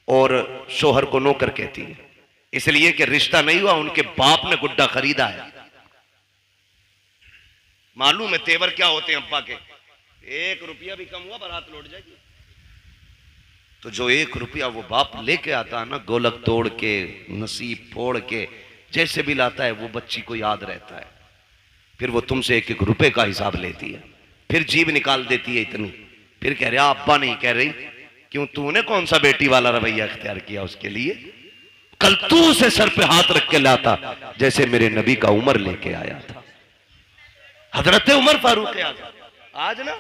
Speaker 1: और शोहर को नौकर कहती है। इसलिए कि रिश्ता नहीं हुआ, उनके बाप ने गुड्डा खरीदा है। मालूम है तेवर क्या होते हैं अब्बा के, 1 रुपया भी कम हुआ बारात लौट जाएगी। तो जो 1 रुपया वो बाप लेके आता है ना, गोलक तोड़ के, नसीब फोड़ के, जैसे भी लाता है, वो बच्ची को याद रहता है। फिर वो तुमसे 1-1 रुपए का हिसाब लेती है, फिर जीभ निकाल देती है इतनी, फिर कह रहा अब्बा नहीं कह रही, क्यों, तूने कौन सा बेटी वाला रवैया इख्तियार किया उसके लिए? कल तू उसे सर पे हाथ रख के लाता, जैसे मेरे नबी का उमर लेके आया था, हजरत उमर फारूक आज़म। आज ना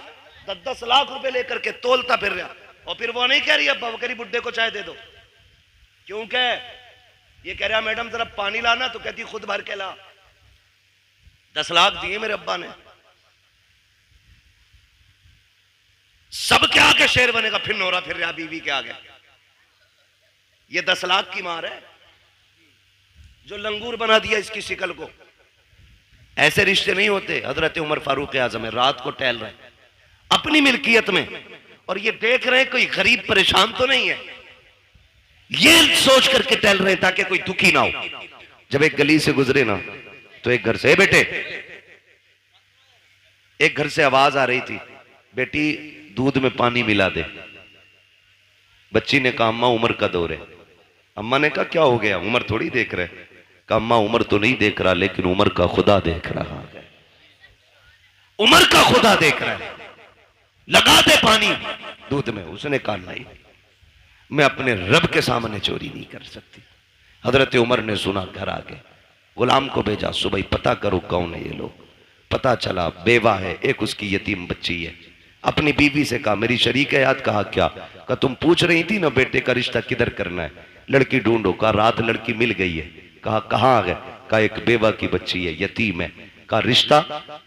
Speaker 1: 10-10 लाख रुपए लेकर के तोलता फिर रहा, और फिर वो नहीं कह रही अब्बा बकरी बुड्ढे को चाय दे दो, क्यों कह, ये कह रहा मैडम जरा पानी लाना, तो कहती खुद भर के ला। 10 लाख दिए मेरे अब्बा ने, सब के आगे शेर बनेगा, फिर नोरा फिर रहा बीवी के आगे। ये 10 लाख की मार है जो लंगूर बना दिया इसकी शिकल को। ऐसे रिश्ते नहीं होते। हजरत उमर फारूक आज़म है, रात को टहल रहे अपनी मिल्कियत में, और ये देख रहे हैं कोई गरीब परेशान तो नहीं है, ये सोच करके टहल रहे हैं ताकि कोई दुखी ना हो। जब एक गली से गुजरे ना, तो एक घर से, बेटे, एक घर से आवाज आ रही थी, बेटी दूध में पानी मिला दे। बच्ची ने कहा अम्मा उमर का दौर है। अम्मा ने कहा क्या हो गया, उमर थोड़ी देख रहे। कहा अम्मा उमर तो नहीं देख रहा, लेकिन उमर का खुदा देख रहा है, उमर का खुदा देख रहा है, लगा दे पानी दूध में। उसने कहा नहीं, मैं अपने रब के सामने चोरी नहीं कर सकती। हजरत उमर ने सुना, घर आ गए, गुलाम को भेजा, सुबह पता करो कौन है ये लोग। पता चला बेवा है, एक उसकी यतीम बच्ची है। अपनी बीवी से कहा मेरी शरीक है याद। कहा क्या? कहा तुम पूछ रही थी ना बेटे का रिश्ता किधर करना है, लड़की ढूंढो। कहा रात लड़की मिल गई है। कहा कहाँ आ गए? कहा एक बेवा की बच्ची है, यतीम है। कहा रिश्ता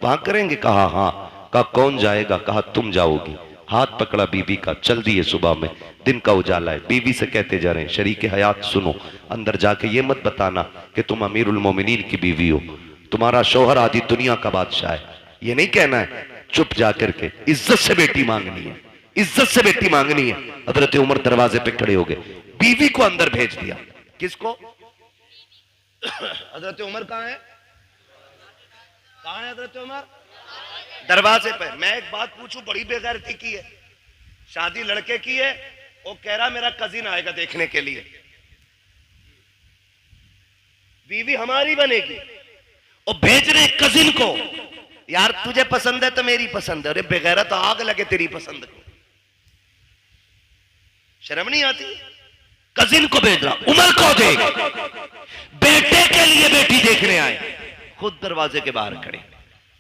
Speaker 1: वहां करेंगे? कहा हाँ। कहा कौन जाएगा? कहा तुम जाओगी। हाथ पकड़ा बीबी का, चल दिए। सुबह में दिन का उजाला है, बीवी से कहते जा रहे हैं शरीक हयात सुनो, अंदर जाके ये मत बताना कि तुम अमीरुल मोमिनीन की बीवी हो, तुम्हारा शौहर आदि दुनिया का बादशाह है, ये नहीं कहना है। चुप जाकर के इज्जत से बेटी मांगनी है, इज्जत से बेटी मांगनी है। हजरत उमर दरवाजे पे खड़े हो गए, बीवी को अंदर भेज दिया। किसको? हजरत उमर कहाँ है? कहाँ है हजरत उमर? दरवाजे पे। मैं एक बात पूछूं, बड़ी बेगैरती की है, शादी लड़के की है, वो कह रहा मेरा कजिन आएगा देखने के लिए। बीवी हमारी बनेगी और भेज रहे कजिन को, यार तुझे पसंद है तो मेरी पसंद है। अरे बेगैरत तो आग लगे तेरी पसंद को, शर्म नहीं आती? कजिन को भेज रहा, उमर को देख, बेटे के लिए बेटी देखने आए, खुद दरवाजे के बाहर खड़े,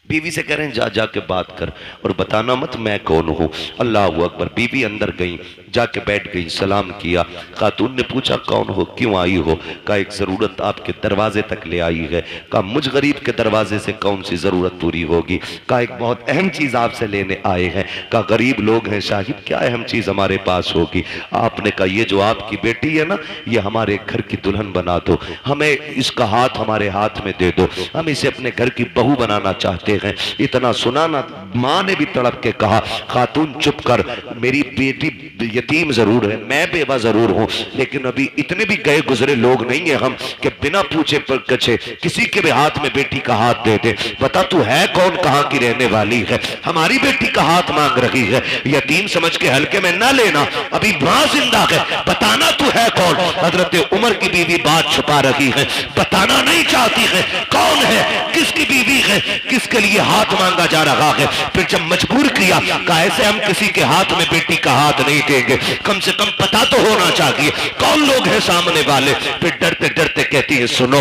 Speaker 1: बीवी से कह रहे हैं जा जाके बात कर और बताना मत मैं कौन हूं। अल्लाह अकबर। बीवी अंदर गई, जाके बैठ गई, सलाम किया। खातून ने पूछा कौन हो, क्यों आई हो? कहा एक जरूरत आपके दरवाजे तक ले आई है। कहा मुझ गरीब के दरवाजे से कौन सी जरूरत पूरी होगी? कहा एक बहुत अहम चीज आपसे लेने आए हैं। कहा गरीब लोग हैं साहिब, क्या अहम चीज हमारे पास होगी? आपने कहा ये जो आपकी बेटी है ना, ये हमारे घर की दुल्हन बना दो, हमें इसका हाथ हमारे हाथ में दे दो, हम इसे अपने घर की बहू बनाना चाहते हैं। इतना सुना ना, मां ने भी तड़प के कहा खातून चुप कर, मेरी बेटी यतीम जरूर है, मैं बेवा जरूर हूं, लेकिन अभी इतने भी गए गुजरे लोग नहीं है हम कि बिना पूछे कछे किसी के भी हाथ में बेटी का हाथ दे दे। बता तू है कौन, कहां की रहने वाली है, हमारी बेटी का हाथ मांग रही है। यतीम समझ के हल्के में ना लेना, अभी मां जिंदा है, बताना तू है कौन। हजरत उमर की बीवी बात छुपा रही है, बताना नहीं चाहती है कौन है, किसकी बीवी है, किसके लिए हाथ मांगा जा रहा है। फिर जब मजबूर किया, कहा ऐसे हम किसी के हाथ में बेटी का हाथ नहीं देंगे, कम से कम पता तो होना चाहिए कौन लोग हैं सामने वाले। फिर डरते डरते कहती है सुनो,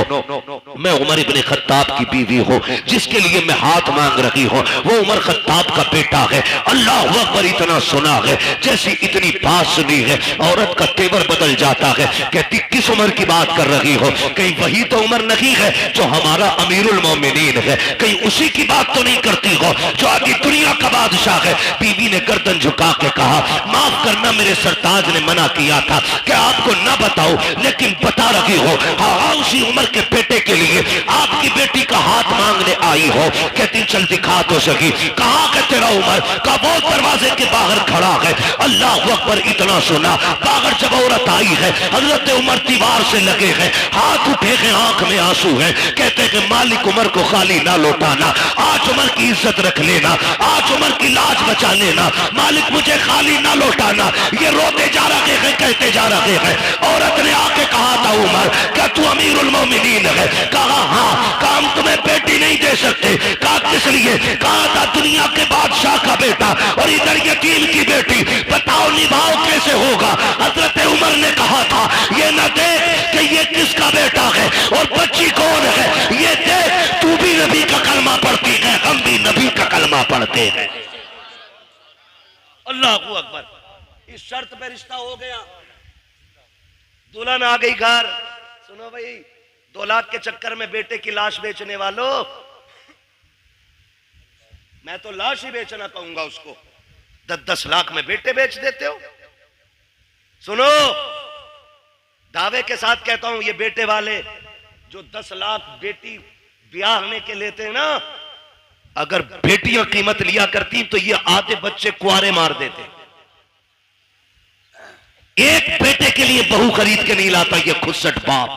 Speaker 1: मैं उमर इब्ने खत्ताब की बीवी हूं, जिसके लिए मैं हाथ मांग रही हूं वो उमर खत्ताब का बेटा है। अल्लाह अकबर। इतना सुना है, जैसी इतनी बात सुनी है औरत का तेवर बदल जाता है। कहती किस उमर की बात कर रही हो? कहीं वही तो उमर नहीं है जो हमारा अमीरुल मोमिनीन है? कहीं उसी की बात तो नहीं करती हो जो आदि दुनिया का बादशाह है? बीवी ने गर्दन झुका के कहा माफ करना, मेरे सरताज ने मना किया था कि आपको ना बताओ, लेकिन बता रही हो। हाँ, उसी उम्र के बेटे के लिए आपकी बेटी का हाथ मांगने आई हो। कहती चल दिखा तो सकी, कहाँ है तेरा उमर? का वो दरवाजे के बाहर खड़ा है। अल्लाह अकबर। इतना सुना, बाहर जब औरत आई है, हजरत उमर दीवार से लगे हैं, हाथ उठे हैं, आंख में आंसू है। कहते हैं मालिक उमर को खाली ना लौटाना, आज उमर की इज्जत रख लेना, आज उमर की लाज बचा लेना, मालिक मुझे खाली ना लौटाना। ये रोते जा रहे हैं, कहते जा रहे हैं। औरत ने आके कहा था उमर क्या तू अमीरुल मोमिनीन है? कहा हाँ। काम तुम्हें बेटी नहीं दे सकते? कहा किस लिए? कहा था दुनिया के बादशाह का बेटा और इधर यतीम की बेटी, बताओ निभाओ कैसे होगा? हजरत उमर ने कहा था ये न देख कि ये किसका बेटा है और बच्ची कौन है, ये देख तू भी नबी का कलमा पढ़ती है, हम भी नबी का कलमा पढ़ते हैं। अल्लाह अकबर। इस शर्त पे रिश्ता हो गया, दुल्हन आ गई घर। सुनो भाई, 2 लाख के चक्कर में बेटे की लाश बेचने वालों, मैं तो लाश ही बेचना कहूंगा उसको। 10-10 लाख में बेटे बेच देते हो। सुनो, दावे के साथ कहता हूं, ये बेटे वाले जो 10 लाख बेटी ब्याहने के लेते हैं ना, अगर बेटियां कीमत लिया करती तो ये आधे बच्चे कुआरे मार देते। एक बेटे के लिए बहू खरीद के नहीं लाता ये खुदसट बाप।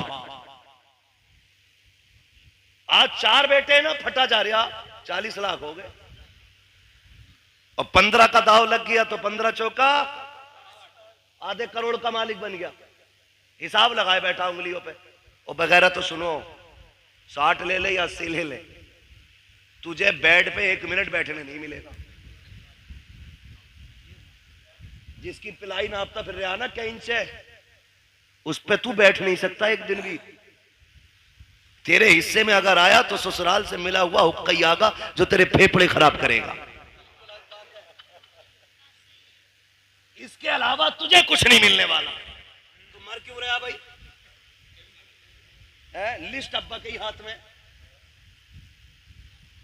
Speaker 1: आज 4 बेटे ना, फटा जा रहा, 40 लाख हो गए और 15 का दाव लग गया तो 15 चौका आधे करोड़ का मालिक बन गया। हिसाब लगाए बैठा उंगलियों पे। और बगैर तो सुनो, 60 ले ले या 80 ले ले, तुझे बेड पे 1 मिनट बैठने नहीं मिलेगा। जिसकी पिलाई नापता फिर रहा ना कहीं से, उस पे तू बैठ नहीं सकता एक दिन भी। तेरे हिस्से में अगर आया तो ससुराल से मिला हुआ हुक्का ही आगा जो तेरे फेफड़े खराब करेगा। इसके अलावा तुझे कुछ नहीं मिलने वाला। तू मर क्यों रहा भाई? लिस्ट अब्बा के ही हाथ में,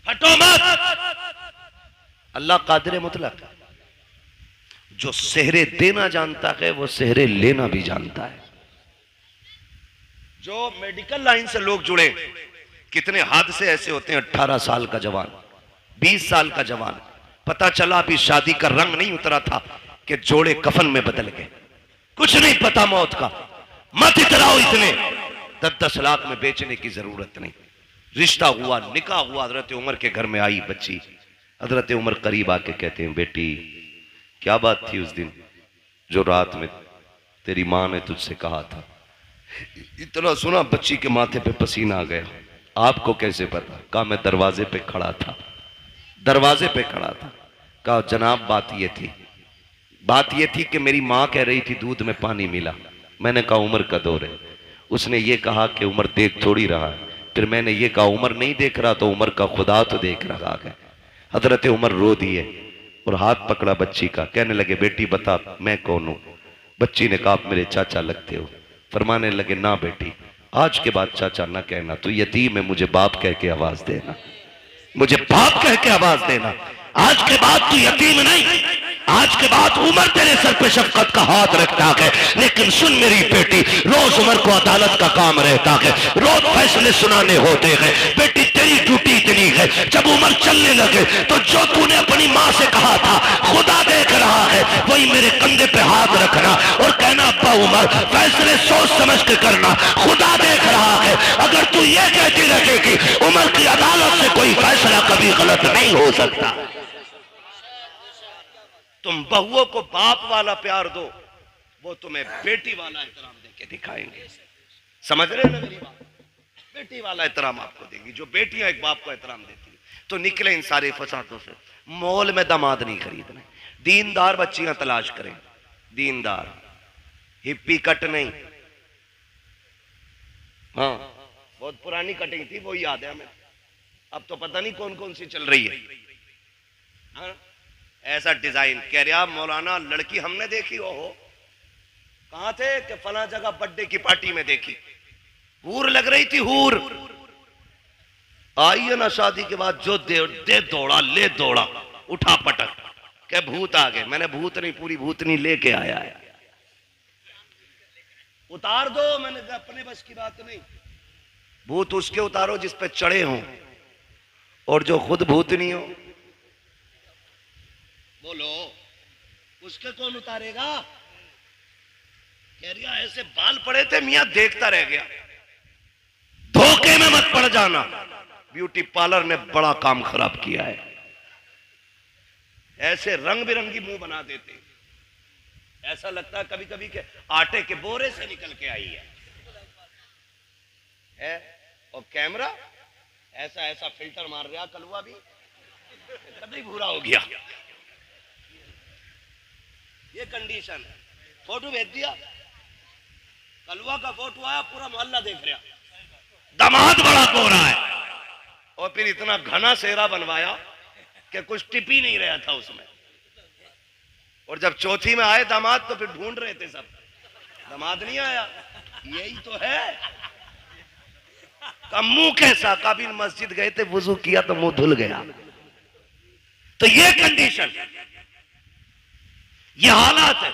Speaker 1: हटो मत। अल्लाह कादिर मुतलक, जो सेहरे देना जानता है वो सेहरे लेना भी जानता है। जो मेडिकल लाइन से लोग जुड़े, कितने हादसे ऐसे होते हैं। 18 साल का जवान, 20 साल का जवान, पता चला अभी शादी का रंग नहीं उतरा था कि जोड़े कफन में बदल गए। कुछ नहीं पता मौत का। मत इतराओ इतने। 10-10 लाख में बेचने की जरूरत नहीं। रिश्ता हुआ, निकाह हुआ, हजरत उमर के घर में आई बच्ची। हजरत उमर करीब आके कहते हैं बेटी क्या बात थी उस दिन जो रात में तेरी मां ने तुझसे कहा था? इतना सुना बच्ची के माथे पे पसीना आ गया। आपको कैसे पता? कहा मैं दरवाजे पे खड़ा था, दरवाजे पे खड़ा था। कहा जनाब बात ये थी कि मेरी माँ कह रही थी दूध में पानी मिला। मैंने कहा उम्र का दौर है। उसने ये कहा कि उम्र देख थोड़ी रहा है। फिर मैंने ये कहा उम्र नहीं देख रहा तो उम्र का खुदा तो देख रहा है। हजरत उमर रो दिए और हाथ पकड़ा बच्ची का। कहने लगे बेटी बता मैं कौन हूं? बच्ची ने कहा आप मेरे चाचा लगते हो। फरमाने लगे ना बेटी, आज के बाद चाचा ना कहना, तू यतीम है, मुझे बाप कह के आवाज देना, मुझे बाप कह के आवाज देना। आज के बाद तू यतीम नहीं, आज के बाद उमर तेरे सर पे शफकत का हाथ रखता है। लेकिन सुन मेरी बेटी, रोज उमर को अदालत का काम रहता है, रोज फैसले सुनाने होते हैं। बेटी तेरी ड्यूटी इतनी है, जब उमर चलने लगे तो जो तूने अपनी माँ से कहा था खुदा देख रहा है, वही मेरे कंधे पे हाथ रखना और कहना अब्बा उमर फैसले सोच समझ के करना, खुदा देख रहा है। अगर तू ये कहती रहेगी उमर की अदालत से कोई फैसला कभी गलत नहीं हो सकता। तुम बहुओं को बाप वाला प्यार दो, वो तुम्हें बेटी वाला एहतराम देके दिखाएंगे। समझ रहे हैं ना मेरी बात? बेटी वाला एहतराम आपको देंगी। जो बेटियां एक बाप को एहतराम देती तो निकले इन सारे फसादों से। मॉल में दामाद नहीं खरीदने, दीनदार बच्चियां तलाश करें, दीनदार, हिप्पी कट नहीं। हाँ बहुत पुरानी कटिंग थी, वो याद है हमें। अब तो पता नहीं कौन कौन सी चल रही है। हाँ? ऐसा डिजाइन कह रहा मौलाना लड़की हमने देखी। ओहो कहां थे? कि फला जगह बर्थडे की पार्टी में देखी, हूर लग रही थी, हूर। आई है ना शादी के बाद जो दे दौड़ा, ले दौड़ा, उठा पटक के भूत आ गए। मैंने भूत नहीं, पूरी भूतनी लेके आया है। उतार दो, मैंने कहा अपने बस की बात नहीं। भूत उसके उतारो जिस पे चढ़े हों, और जो खुद भूतनी हो। बोलो उसके कौन उतारेगा? कह रहा ऐसे बाल पड़े थे मियां, देखता रह गया। धोखे में मत पड़ जाना, ब्यूटी पार्लर ने बड़ा काम खराब किया है। ऐसे रंग बिरंगी मुंह बना देते, ऐसा लगता है कभी कभी के आटे के बोरे से निकल के आई है। और कैमरा ऐसा ऐसा फिल्टर मार रहा, कलुआ भी कभी भूरा हो गया। ये कंडीशन है। फोटो भेज दिया, कलवा का फोटो आया, पूरा मोहल्ला देख रहा, दामाद बड़ा गोरा है। और फिर इतना घना सेहरा बनवाया कि कुछ टिप ही नहीं रहा था उसमें। और जब चौथी में आए दामाद तो फिर ढूंढ रहे थे सब, दामाद नहीं आया। यही तो है। का मुंह कैसा? कभी मस्जिद गए थे, वुजू किया तो मुंह धुल गया। तो ये कंडीशन, ये हालात है।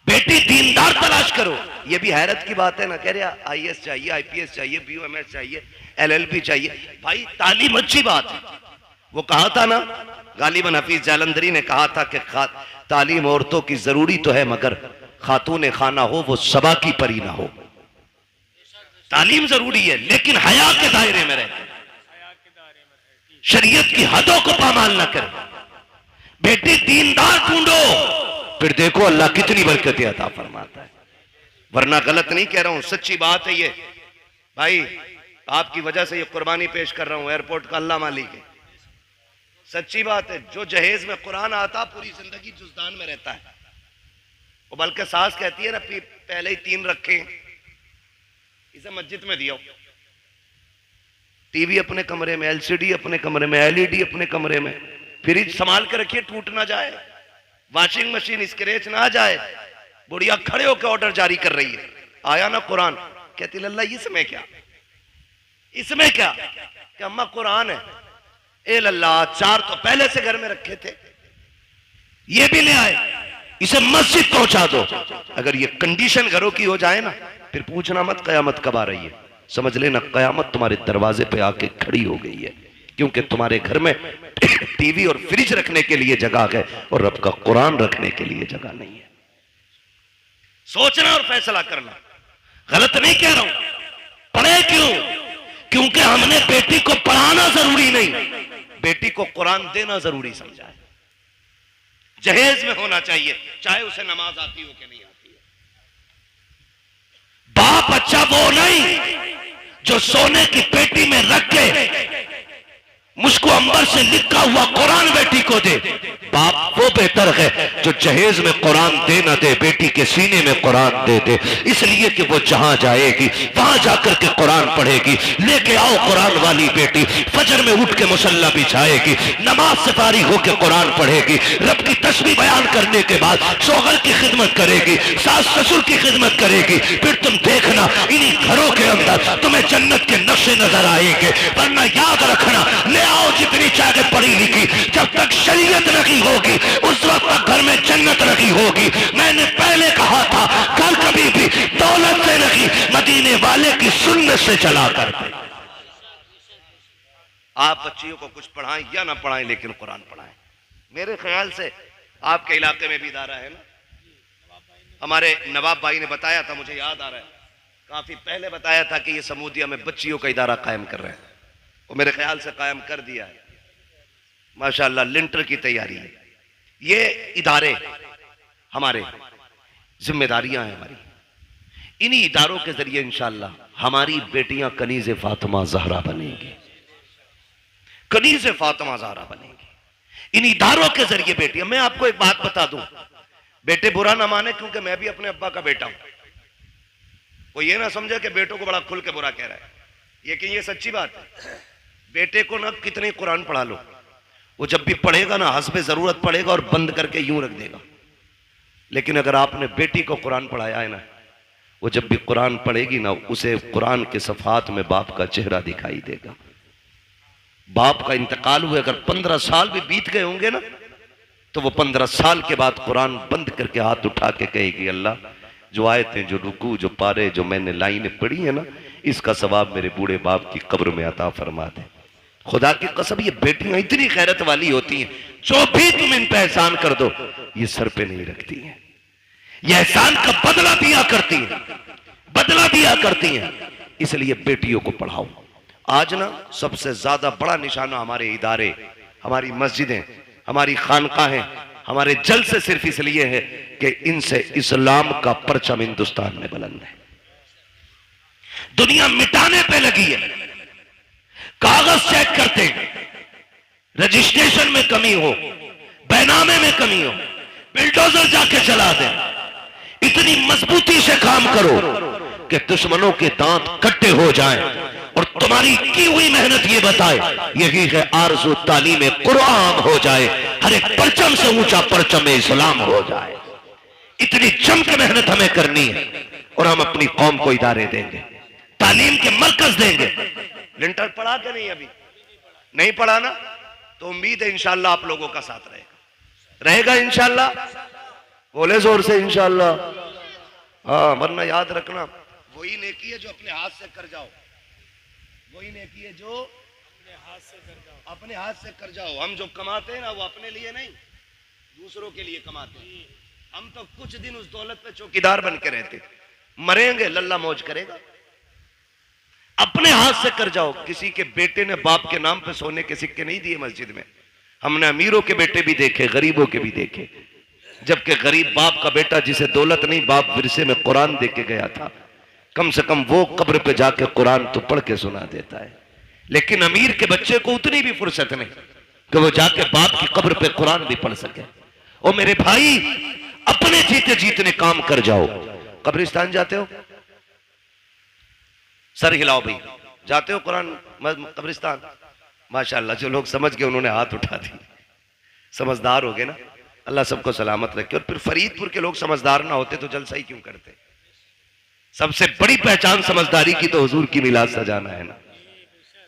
Speaker 1: बेटी दीनदार तलाश करो। ये भी हैरत की बात है ना, कह रहा आईएएस चाहिए, आईपीएस चाहिए, बीओएमएस चाहिए, एलएलबी चाहिए। भाई तालीम अच्छी बात है। वो कहा था ना, गालिबन हफीज जालंधरी ने कहा था कि तालीम औरतों की जरूरी तो है, मगर खातून खाना हो वो सबा की परी ना हो। तालीम जरूरी है लेकिन हया के दायरे में रहे, शरीयत की हदों को पामाल न करे। बेटी दीनदार ढूंढो, फिर देखो अल्लाह कितनी बरकतें अता फरमाता है। वरना गलत नहीं कह रहा हूं, सच्ची बात है ये। भाई आपकी वजह से ये कुर्बानी पेश कर रहा हूं, एयरपोर्ट का अल्लाह मालिक है, सच्ची बात है। जो जहेज में कुरान आता पूरी जिंदगी जुजदान में रहता है। वो बल्कि सास कहती है ना पहले ही 3 रखे, इसे मस्जिद में दिया। टीवी अपने कमरे में, एलसीडी अपने कमरे में, एलईडी अपने कमरे में, फ्रिज संभाल के रखिए टूट ना जाए, वॉशिंग मशीन स्क्रैच ना जाए। बुढ़िया खड़े होकर ऑर्डर जारी कर रही है। आया ना कुरान, कहती लल्ला इसमें क्या, इसमें क्या? कि अम्मा कुरान है। ए लल्ला 4 तो पहले से घर में रखे थे, ये भी ले आए, इसे मस्जिद पहुंचा दो। अगर ये कंडीशन घरों की हो जाए ना, फिर पूछना मत कयामत कब आ रही है। समझ लेना कयामत तुम्हारे दरवाजे पे आके खड़ी हो गई है, क्योंकि तुम्हारे घर में टीवी और फ्रिज रखने के लिए जगह है और रब का कुरान रखने के लिए जगह नहीं है। सोचना और फैसला करना। गलत नहीं कह रहा हूं। पढ़े क्यों? क्योंकि हमने बेटी को पढ़ाना जरूरी नहीं, बेटी को कुरान देना जरूरी समझा है। जहेज में होना चाहिए, चाहे उसे नमाज आती हो कि नहीं आती है। बाप अच्छा वो नहीं जो सोने की पेटी में रख के मुझको अंबर से लिखा हुआ कुरान बेटी को दे। बाप वो बेहतर है जो जहेज में कुरान दे न दे, बेटी के सीने में कुरान दे दे, इसलिए कि वो जहां जाएगी वहां जाकर के कुरान पढ़ेगी। लेके आओ कुरान वाली बेटी, फजर में उठ के मुसल्ला बिछाएगी, नमाज से फारिग होकर कुरान पढ़ेगी, रब की तस्बीह बयान करने के बाद शौहर की खिदमत करेगी, सास ससुर की खिदमत करेगी। फिर तुम देखना इन्हीं घरों के अंदर तुम्हें जन्नत के नक्शे नजर आएंगे। वरना याद रखना, ले आओ जितनी चाहे पढ़ी लिखी, जब तक शरीयत नहीं होगी उस वक्त तक घर में जन्नत नहीं होगी। मैंने पहले कहा था घर कभी भी दौलत से नहीं, मदीने वाले की सुन्नत से चला करते। आप बच्चियों को कुछ पढ़ाएं या ना पढ़ाएं, लेकिन कुरान पढ़ाएं। मेरे ख्याल से आपके इलाके में भी इदारा है ना, हमारे नवाब भाई ने बताया था, मुझे याद आ रहा है, काफी पहले बताया था कि ये समूदिया में बच्चियों का इदारा कायम कर रहे हैं, और मेरे ख्याल से कायम कर दिया है माशाल्लाह। लिंटर की तैयारी है। ये इदारे हमारे जिम्मेदारियां हैं हमारी, इन्हीं इदारों के जरिए इंशाल्लाह हमारी बेटियां कनीज़े फातिमा ज़हरा बनेंगी, कनीज़े फातिमा ज़हरा बनेंगी इन इदारों के जरिए बेटियां। मैं आपको एक बात बता दूं, बेटे बुरा ना माने, क्योंकि मैं भी अपने अब्बा का बेटा हूं। वो ये ना समझे कि बेटों को बड़ा खुल के बुरा कह रहा है, लेकिन ये सच्ची बात है। बेटे को ना कितने कुरान पढ़ा लो, वो जब भी पढ़ेगा ना हस्बे जरूरत पढ़ेगा और बंद करके यूं रख देगा। लेकिन अगर आपने बेटी को कुरान पढ़ाया है ना, वो जब भी कुरान पढ़ेगी ना, उसे कुरान के सफात में बाप का चेहरा दिखाई देगा। बाप का इंतकाल हुए अगर 15 साल भी बीत गए होंगे ना, तो वो 15 साल के बाद कुरान बंद करके हाथ उठा के कहेगी, अल्लाह जो आयतें, जो रुकू, जो पारे, जो मैंने लाइनें पढ़ी है ना, इसका सवाब मेरे बूढ़े बाप की कब्र में अता फरमा दे। खुदा की कसम, ये बेटियां इतनी खैरत वाली होती हैं, जो भी तुम इन पे एहसान कर दो ये सर पे नहीं रखती हैं, ये एहसान का बदला दिया करती हैं, बदला दिया करती हैं। इसलिए बेटियों को पढ़ाओ। आज ना सबसे ज्यादा बड़ा निशाना हमारे इदारे, हमारी मस्जिदें, हमारी खानकाहें, हमारे जलसे सिर्फ इसलिए है कि इनसे इस्लाम का परचम हिंदुस्तान में बुलंद है। दुनिया मिटाने पे लगी है, कागज चेक करते हैं, रजिस्ट्रेशन में कमी हो, बैनामे में कमी हो, बिल्डोजर जाके चला दें। इतनी मजबूती से काम करो कि दुश्मनों के दांत कट्टे हो जाएं और तुम्हारी की हुई मेहनत ये बताए, यही है आरज़ू तालीम कुरान हो जाए, हर एक परचम से ऊंचा परचम इस्लाम हो जाए। इतनी जम के मेहनत हमें करनी है, और हम अपनी कौम को इदारे देंगे, तालीम के मरकज देंगे। लिंटर पढ़ा के नहीं, अभी नहीं पढ़ा ना, तो उम्मीद है इंशाल्लाह आप लोगों का साथ रहेगा इंशाल्लाह। बोले जोर से इंशाल्लाह। हाँ, वरना याद रखना, वही नेकी है जो अपने हाथ से कर जाओ, वही नेकी है जो अपने हाथ से कर जाओ। हम जो कमाते हैं ना, वो अपने लिए नहीं, दूसरों के लिए कमाते हैं। हम तो कुछ दिन उस दौलत पे चौकीदार बन के रहते, मरेंगे लल्ला मौज करेगा। अपने हाथ से कर जाओ। किसी के बेटे ने बाप के नाम पे सोने के सिक्के नहीं दिए मस्जिद में। हमने अमीरों के बेटे भी देखे, गरीबों के भी देखे, जबकि गरीब बाप का बेटा जिसे दौलत नहीं, बाप विरसे में कुरान दे के गया था, कम से कम वो कब्र पे जाके कुरान तो पढ़ के सुना देता है। लेकिन अमीर के बच्चे को उतनी भी फुर्सत नहीं कि वो जाके बाप की कब्र पे कुरान भी पढ़ सके। और मेरे भाई, अपने जीते जीतने काम कर जाओ। कब्रिस्तान जाते हो, सर हिलाओ भाई, जाते हो कुरान कब्रिस्तान? माशाल्लाह, जो लोग समझ गए उन्होंने हाथ उठा दी, समझदार हो गए ना, अल्लाह सबको सलामत रखे। और फिर फरीदपुर के लोग समझदार ना होते तो जलसा ही क्यों करते? सबसे बड़ी पहचान समझदारी की तो हुजूर की मिलाद सजाना है ना।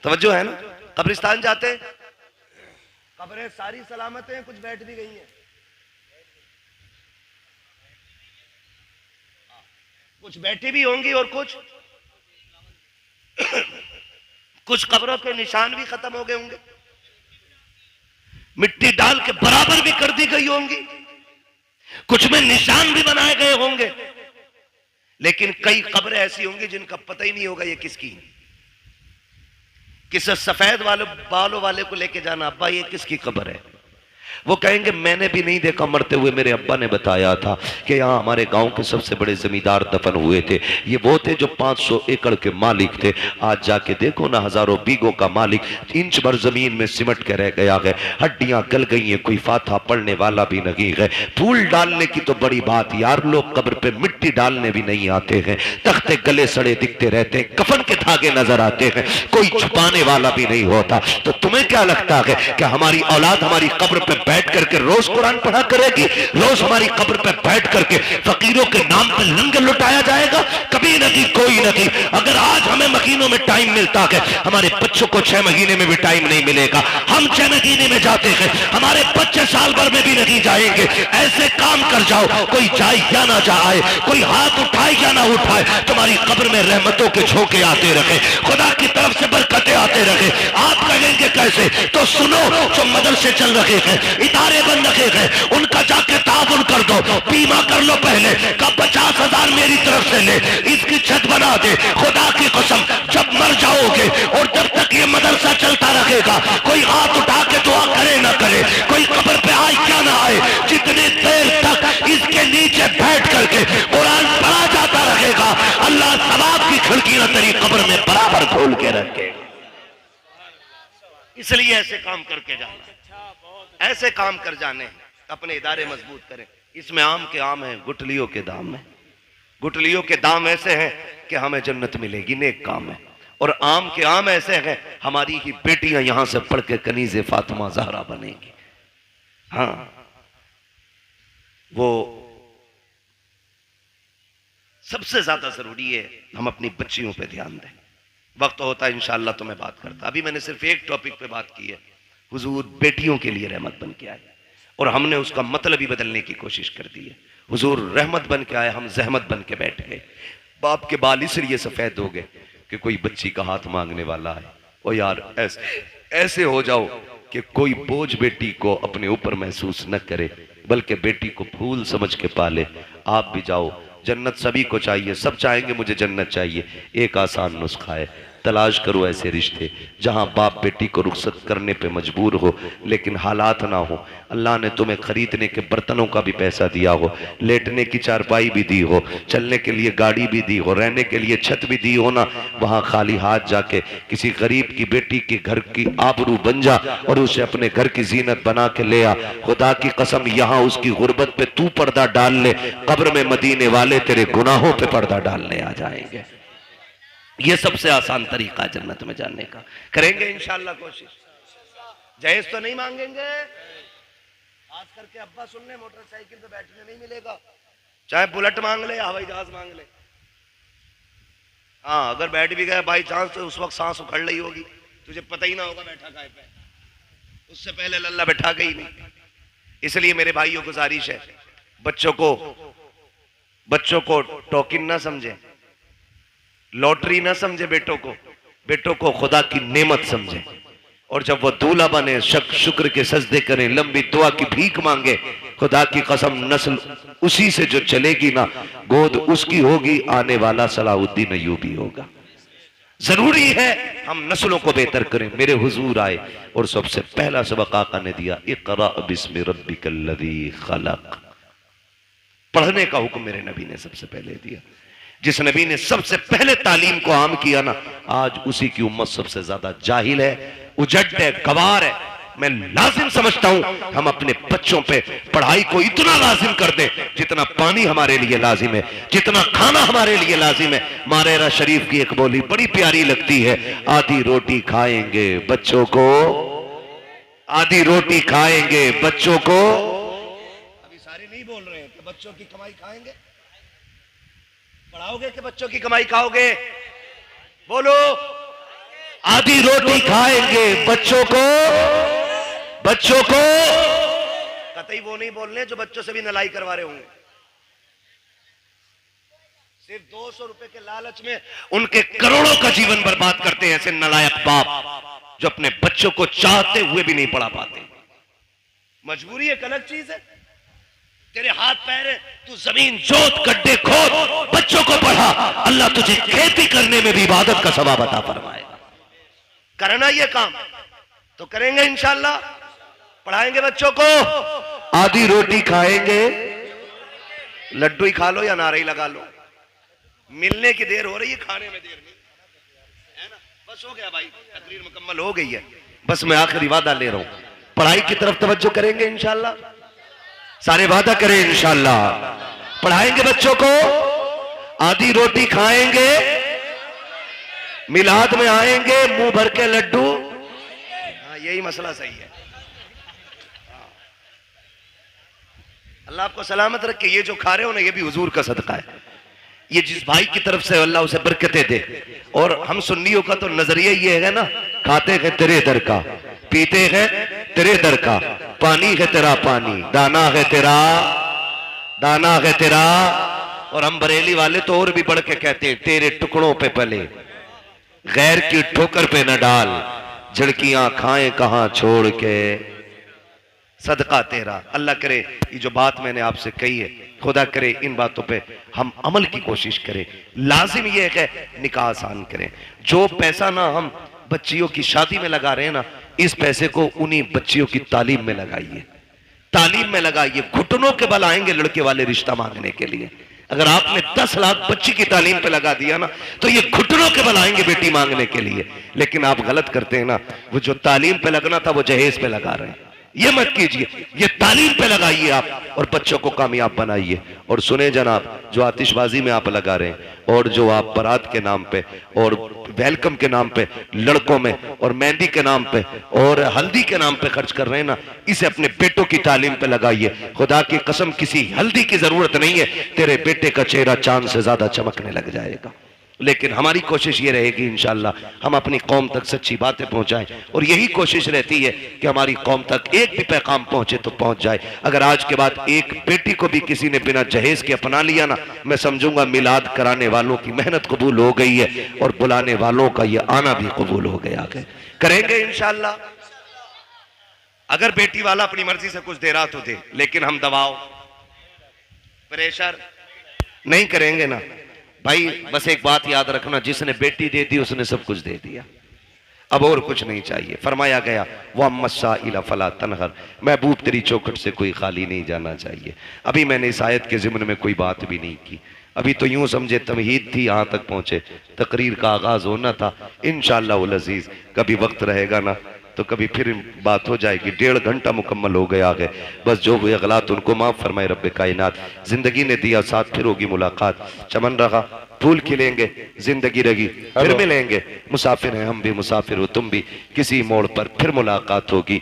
Speaker 1: तवज्जो है ना? कब्रिस्तान जाते, कब्रें सारी सलामत हैं, कुछ बैठ भी गई हैं, कुछ बैठी भी होंगी, और कुछ कब्रों के निशान भी खत्म हो गए होंगे, मिट्टी डाल के बराबर भी कर दी गई होंगी, कुछ में निशान भी बनाए गए होंगे। लेकिन कई कब्रें ऐसी होंगी जिनका पता ही नहीं होगा ये किसकी। किसी सफेद वाले बालों वाले को लेके जाना, अब्बा ये किसकी कब्र है? वो कहेंगे मैंने भी नहीं देखा मरते हुए, मेरे अब्बा ने बताया था कि यहाँ हमारे गांव के सबसे बड़े जमींदार दफन हुए थे, ये वो थे जो 500 एकड़ के मालिक थे। आज जाके देखो ना, हजारों बीघों का मालिक इंच भर जमीन में सिमट के रह गया है, हड्डियां गल गई हैं, कोई फाथा पड़ने वाला भी नहीं है। फूल डालने की तो बड़ी बात यार, लोग कब्र पे मिट्टी डालने भी नहीं आते हैं, तख्ते गले सड़े दिखते रहते हैं, कफन के धागे नजर आते हैं, कोई छुपाने वाला भी नहीं होता। तो तुम्हें क्या लगता है कि हमारी औलाद हमारी कब्र पे बैठ करके रोज कुरान पढ़ा करेगी? रोज हमारी कब्र पे बैठ करके फकीरों के नाम पे लंगर लुटाया जाएगा? कभी नहीं, कोई नहीं। अगर आज हमें महीनों में टाइम मिलता है, हमारे बच्चों को 6 महीने में भी टाइम नहीं मिलेगा। हम 6 महीने में जाते हैं, हमारे बच्चे साल भर में भी नहीं जाएंगे। ऐसे काम कर जाओ, कोई जाए या ना जाए, कोई हाथ उठाए या ना उठाए, तुम्हारी कब्र में रहमतों के झोंके आते रहे, खुदा की तरफ से बरकतें आते रहे। आप कहेंगे कैसे? तो सुनो, जो मदरसे चल रहे हैं, इदारे बन रहे हैं, उनका जाके ताबुन कर दो, बीमा कर लो पहले का 50,000 मेरी तरफ से ले, इसकी छत बना दे। खुदा की कसम, जब मर जाओगे और जब तक ये मदरसा चलता रहेगा, कोई हाथ उठा के दुआ करे ना करे, कोई कब्र पे आए क्या ना आए, जितनी देर तक इसके नीचे बैठ करके कुरान पढ़ा जाता रहेगा, अल्लाह सवाब की खिड़कियां तेरी कब्र में बराबर खोल के रखेगा। इसलिए ऐसे काम करके जाना, ऐसे काम कर जाने, अपने इदारे मजबूत करें। इसमें आम के आम है, गुठलियों के दाम है। गुठलियों के दाम ऐसे हैं कि हमें जन्नत मिलेगी, नेक काम है। और आम के आम ऐसे हैं, हमारी ही बेटियां यहां से पढ़ के कनीज़े फातिमा ज़हरा बनेगी। हाँ, वो सबसे ज्यादा जरूरी है हम अपनी बच्चियों पे ध्यान दें। वक्त होता है इंशाअल्लाह तो मैं बात करता, अभी मैंने सिर्फ एक टॉपिक पे बात की है। हुजूर बेटियों के लिए रहमत बन के आए और हमने उसका मतलब ही बदलने की कोशिश कर दी है। हुजूर रहमत बन के आए, हम जहमत बन के बैठ गए। बाप के बाल इसलिए सफेद हो गए कि कोई बच्ची का हाथ मांगने वाला है। ओ यार, ऐसे हो जाओ कि कोई बोझ बेटी को अपने ऊपर महसूस न करे, बल्कि बेटी को फूल समझ के पाले। आप भी जाओ, जन्नत सभी को चाहिए, सब चाहेंगे मुझे जन्नत चाहिए। एक आसान नुस्खा है, तलाश करो ऐसे रिश्ते जहां बाप बेटी को रुखसत करने पे मजबूर हो, लेकिन हालात ना हो। अल्लाह ने तुम्हें खरीदने के बर्तनों का भी पैसा दिया हो, लेटने की चारपाई भी दी हो, चलने के लिए गाड़ी भी दी हो, रहने के लिए छत भी दी हो ना, वहां खाली हाथ जाके किसी गरीब की बेटी के घर की आबरू बन जा और उसे अपने घर की जीनत बना के ले आ। खुदा की कसम, यहाँ उसकी गुर्बत पे तू पर्दा डाल ले, कब्र में मदीने वाले तेरे गुनाहों पे पर्दा डालने आ जाएंगे। ये सबसे आसान तरीका जन्नत में जाने का। करेंगे इंशाअल्लाह कोशिश। जहेज तो नहीं मांगेंगे। आज करके अब्बा सुन ले, मोटरसाइकिल पे बैठने नहीं मिलेगा, चाहे बुलेट मांग ले या हवाई जहाज मांग ले। हाँ, अगर बैठ भी गए बाई चांस तो उस वक्त सांस उखड़ रही होगी, तुझे पता ही ना होगा बैठा काय पे, उससे पहले लल्ला बैठा गई नहीं। इसलिए मेरे भाइयों गुजारिश है, बच्चों को टोकिन ना समझे, लॉटरी ना समझे, बेटों को खुदा की नेमत समझे। और जब वो दूल्हा बने, शुक्र के सजदे करें, लंबी दुआ की भीख मांगे। खुदा की कसम, नस्ल उसी से जो चलेगी ना, गोद उसकी होगी, आने वाला सलाहुद्दीन अय्यूबी होगा। जरूरी है हम नस्लों को बेहतर करें। मेरे हुजूर आए और सबसे पहला सबक आका ने दिया, इक़रा बिस्मि रब्बिकल्लज़ी खलक़। पढ़ने का हुक्म मेरे नबी ने सबसे पहले दिया। जिस नबी ने सबसे पहले तालीम को आम किया ना, आज उसी की उम्मत सबसे ज्यादा जाहिल है, उजट है, गवार है। मैं लाजिम समझता हूं हम अपने बच्चों पे पढ़ाई को इतना लाजिम कर दें जितना पानी हमारे लिए लाजिम है, जितना खाना हमारे लिए लाजिम है। मारेरा शरीफ की एक बोली बड़ी प्यारी लगती है, आधी रोटी खाएंगे बच्चों को, आधी रोटी खाएंगे बच्चों को। अभी सारे नहीं बोल रहे हैं कि बच्चों की कमाई खाएंगे। पढ़ाओगे कि बच्चों की कमाई खाओगे? बोलो। आधी रोटी खाएंगे बच्चों को कतई वो नहीं बोल रहे जो बच्चों से भी नलाई करवा रहे होंगे। सिर्फ 200 रुपए के लालच में उनके करोड़ों का जीवन बर्बाद करते हैं ऐसे नलायक बाप जो अपने बच्चों को चाहते हुए भी नहीं पढ़ा पाते। मजबूरी एक अलग चीज है, तेरे हाथ पैर है, तू जमीन जोत गड्ढे खोद, बच्चों को पढ़ा, अल्लाह तुझे खेती करने में भी इबादत का सवाब अता फरमाएगा। करना ये काम तो करेंगे इंशाअल्लाह। पढ़ाएंगे बच्चों को, आधी रोटी खाएंगे, लड्डू ही खा लो या नारे ही लगा लो, मिलने की देर हो रही है, खाने में देर नहीं है ना। बस हो गया भाई, तकरीर मुकम्मल हो गई है। बस मैं आखिरी वादा ले रहा हूं, पढ़ाई की तरफ तवज्जो करेंगे इंशाल्लाह, सारे वादा करें इंशाल्लाह। पढ़ाएंगे बच्चों को, आधी रोटी खाएंगे, मिलाद में आएंगे, मुंह भर के लड्डू। हाँ, यही मसला सही है। अल्लाह आपको सलामत रखे। ये जो खा रहे हो ना, ये भी हुजूर का सदका है। ये जिस भाई की तरफ से अल्लाह उसे बरकतें दे। और हम सुन्नियों का तो नजरिया ये है ना, खाते हैं तेरे दर का, पीते हैं तेरे दर का, पानी है तेरा पानी, दाना है तेरा, दाना है तेरा। और हम बरेली वाले तो और भी बढ़ के कहते हैं, तेरे टुकड़ों पे पले, गैर की ठोकर पे न डाल, झड़कियां खाएं कहां छोड़ के, सदका तेरा। अल्लाह करे ये जो बात मैंने आपसे कही है, खुदा करे इन बातों पे हम अमल की कोशिश करें। लाजिम ये है कि निकाह आसान करें। जो पैसा ना हम बच्चियों की शादी में लगा रहे हैं ना, इस पैसे को उन्हीं बच्चियों की तालीम में लगाइए, तालीम में लगाइए। घुटनों के बल आएंगे लड़के वाले रिश्ता मांगने के लिए। अगर आपने 10 लाख बच्ची की तालीम पे लगा दिया ना, तो ये घुटनों के बल आएंगे बेटी मांगने के लिए। लेकिन आप गलत करते हैं ना, वो जो तालीम पे लगना था वो जहेज पे लगा रहे हैं। ये मत कीजिए, ये तालीम पे लगाइए आप और बच्चों को कामयाब बनाइए। और सुने जनाब, जो आतिशबाजी में आप लगा रहे हैं और जो आप बारात के नाम पे और वेलकम के नाम पे लड़कों में और मेहंदी के नाम पे और हल्दी के नाम पे खर्च कर रहे हैं ना, इसे अपने बेटों की तालीम पे लगाइए। खुदा की कसम किसी हल्दी की जरूरत नहीं है, तेरे बेटे का चेहरा चांद से ज्यादा चमकने लग जाएगा। लेकिन हमारी कोशिश ये रहेगी इंशाल्लाह, हम अपनी कौम तक सच्ची बातें पहुंचाएं। और यही कोशिश रहती है कि हमारी कौम तक एक भी पैगाम पहुंचे तो पहुंच जाए। अगर आज के बाद एक बेटी को भी किसी ने बिना जहेज के अपना लिया ना, मैं समझूंगा मिलाद कराने वालों की मेहनत कबूल हो गई है और बुलाने वालों का ये आना भी कबूल हो गया है। करेंगे इंशाल्लाह। अगर बेटी वाला अपनी मर्जी से कुछ दे रहा तो दे, लेकिन हम दबाव प्रेशर नहीं करेंगे ना भाई। बस एक बात याद रखना, जिसने बेटी दे दी उसने सब कुछ दे दिया, अब और कुछ नहीं चाहिए। फरमाया गया वम्मसा इला फला तनहर, महबूब तेरी चौखट से कोई खाली नहीं जाना चाहिए। अभी मैंने इस आयत के ज़िम्न में कोई बात भी नहीं की, अभी तो यूं समझे तमहीद थी, यहाँ तक पहुंचे, तकरीर का आगाज होना था। इंशाअल्लाह अज़ीज़ कभी वक्त रहेगा ना तो कभी फिर बात हो जाएगी। 1.5 घंटा मुकम्मल हो गया है। बस जो हुए गलत उनको माफ फरमाए रब्बे कायनात। जिंदगी ने दिया साथ, फिर होगी मुलाकात। चमन रहा, फूल खिलेंगे, जिंदगी रही, फिर मिलेंगे। मुसाफिर हैं हम भी, मुसाफिर हो तुम भी, किसी मोड़ पर फिर मुलाकात होगी।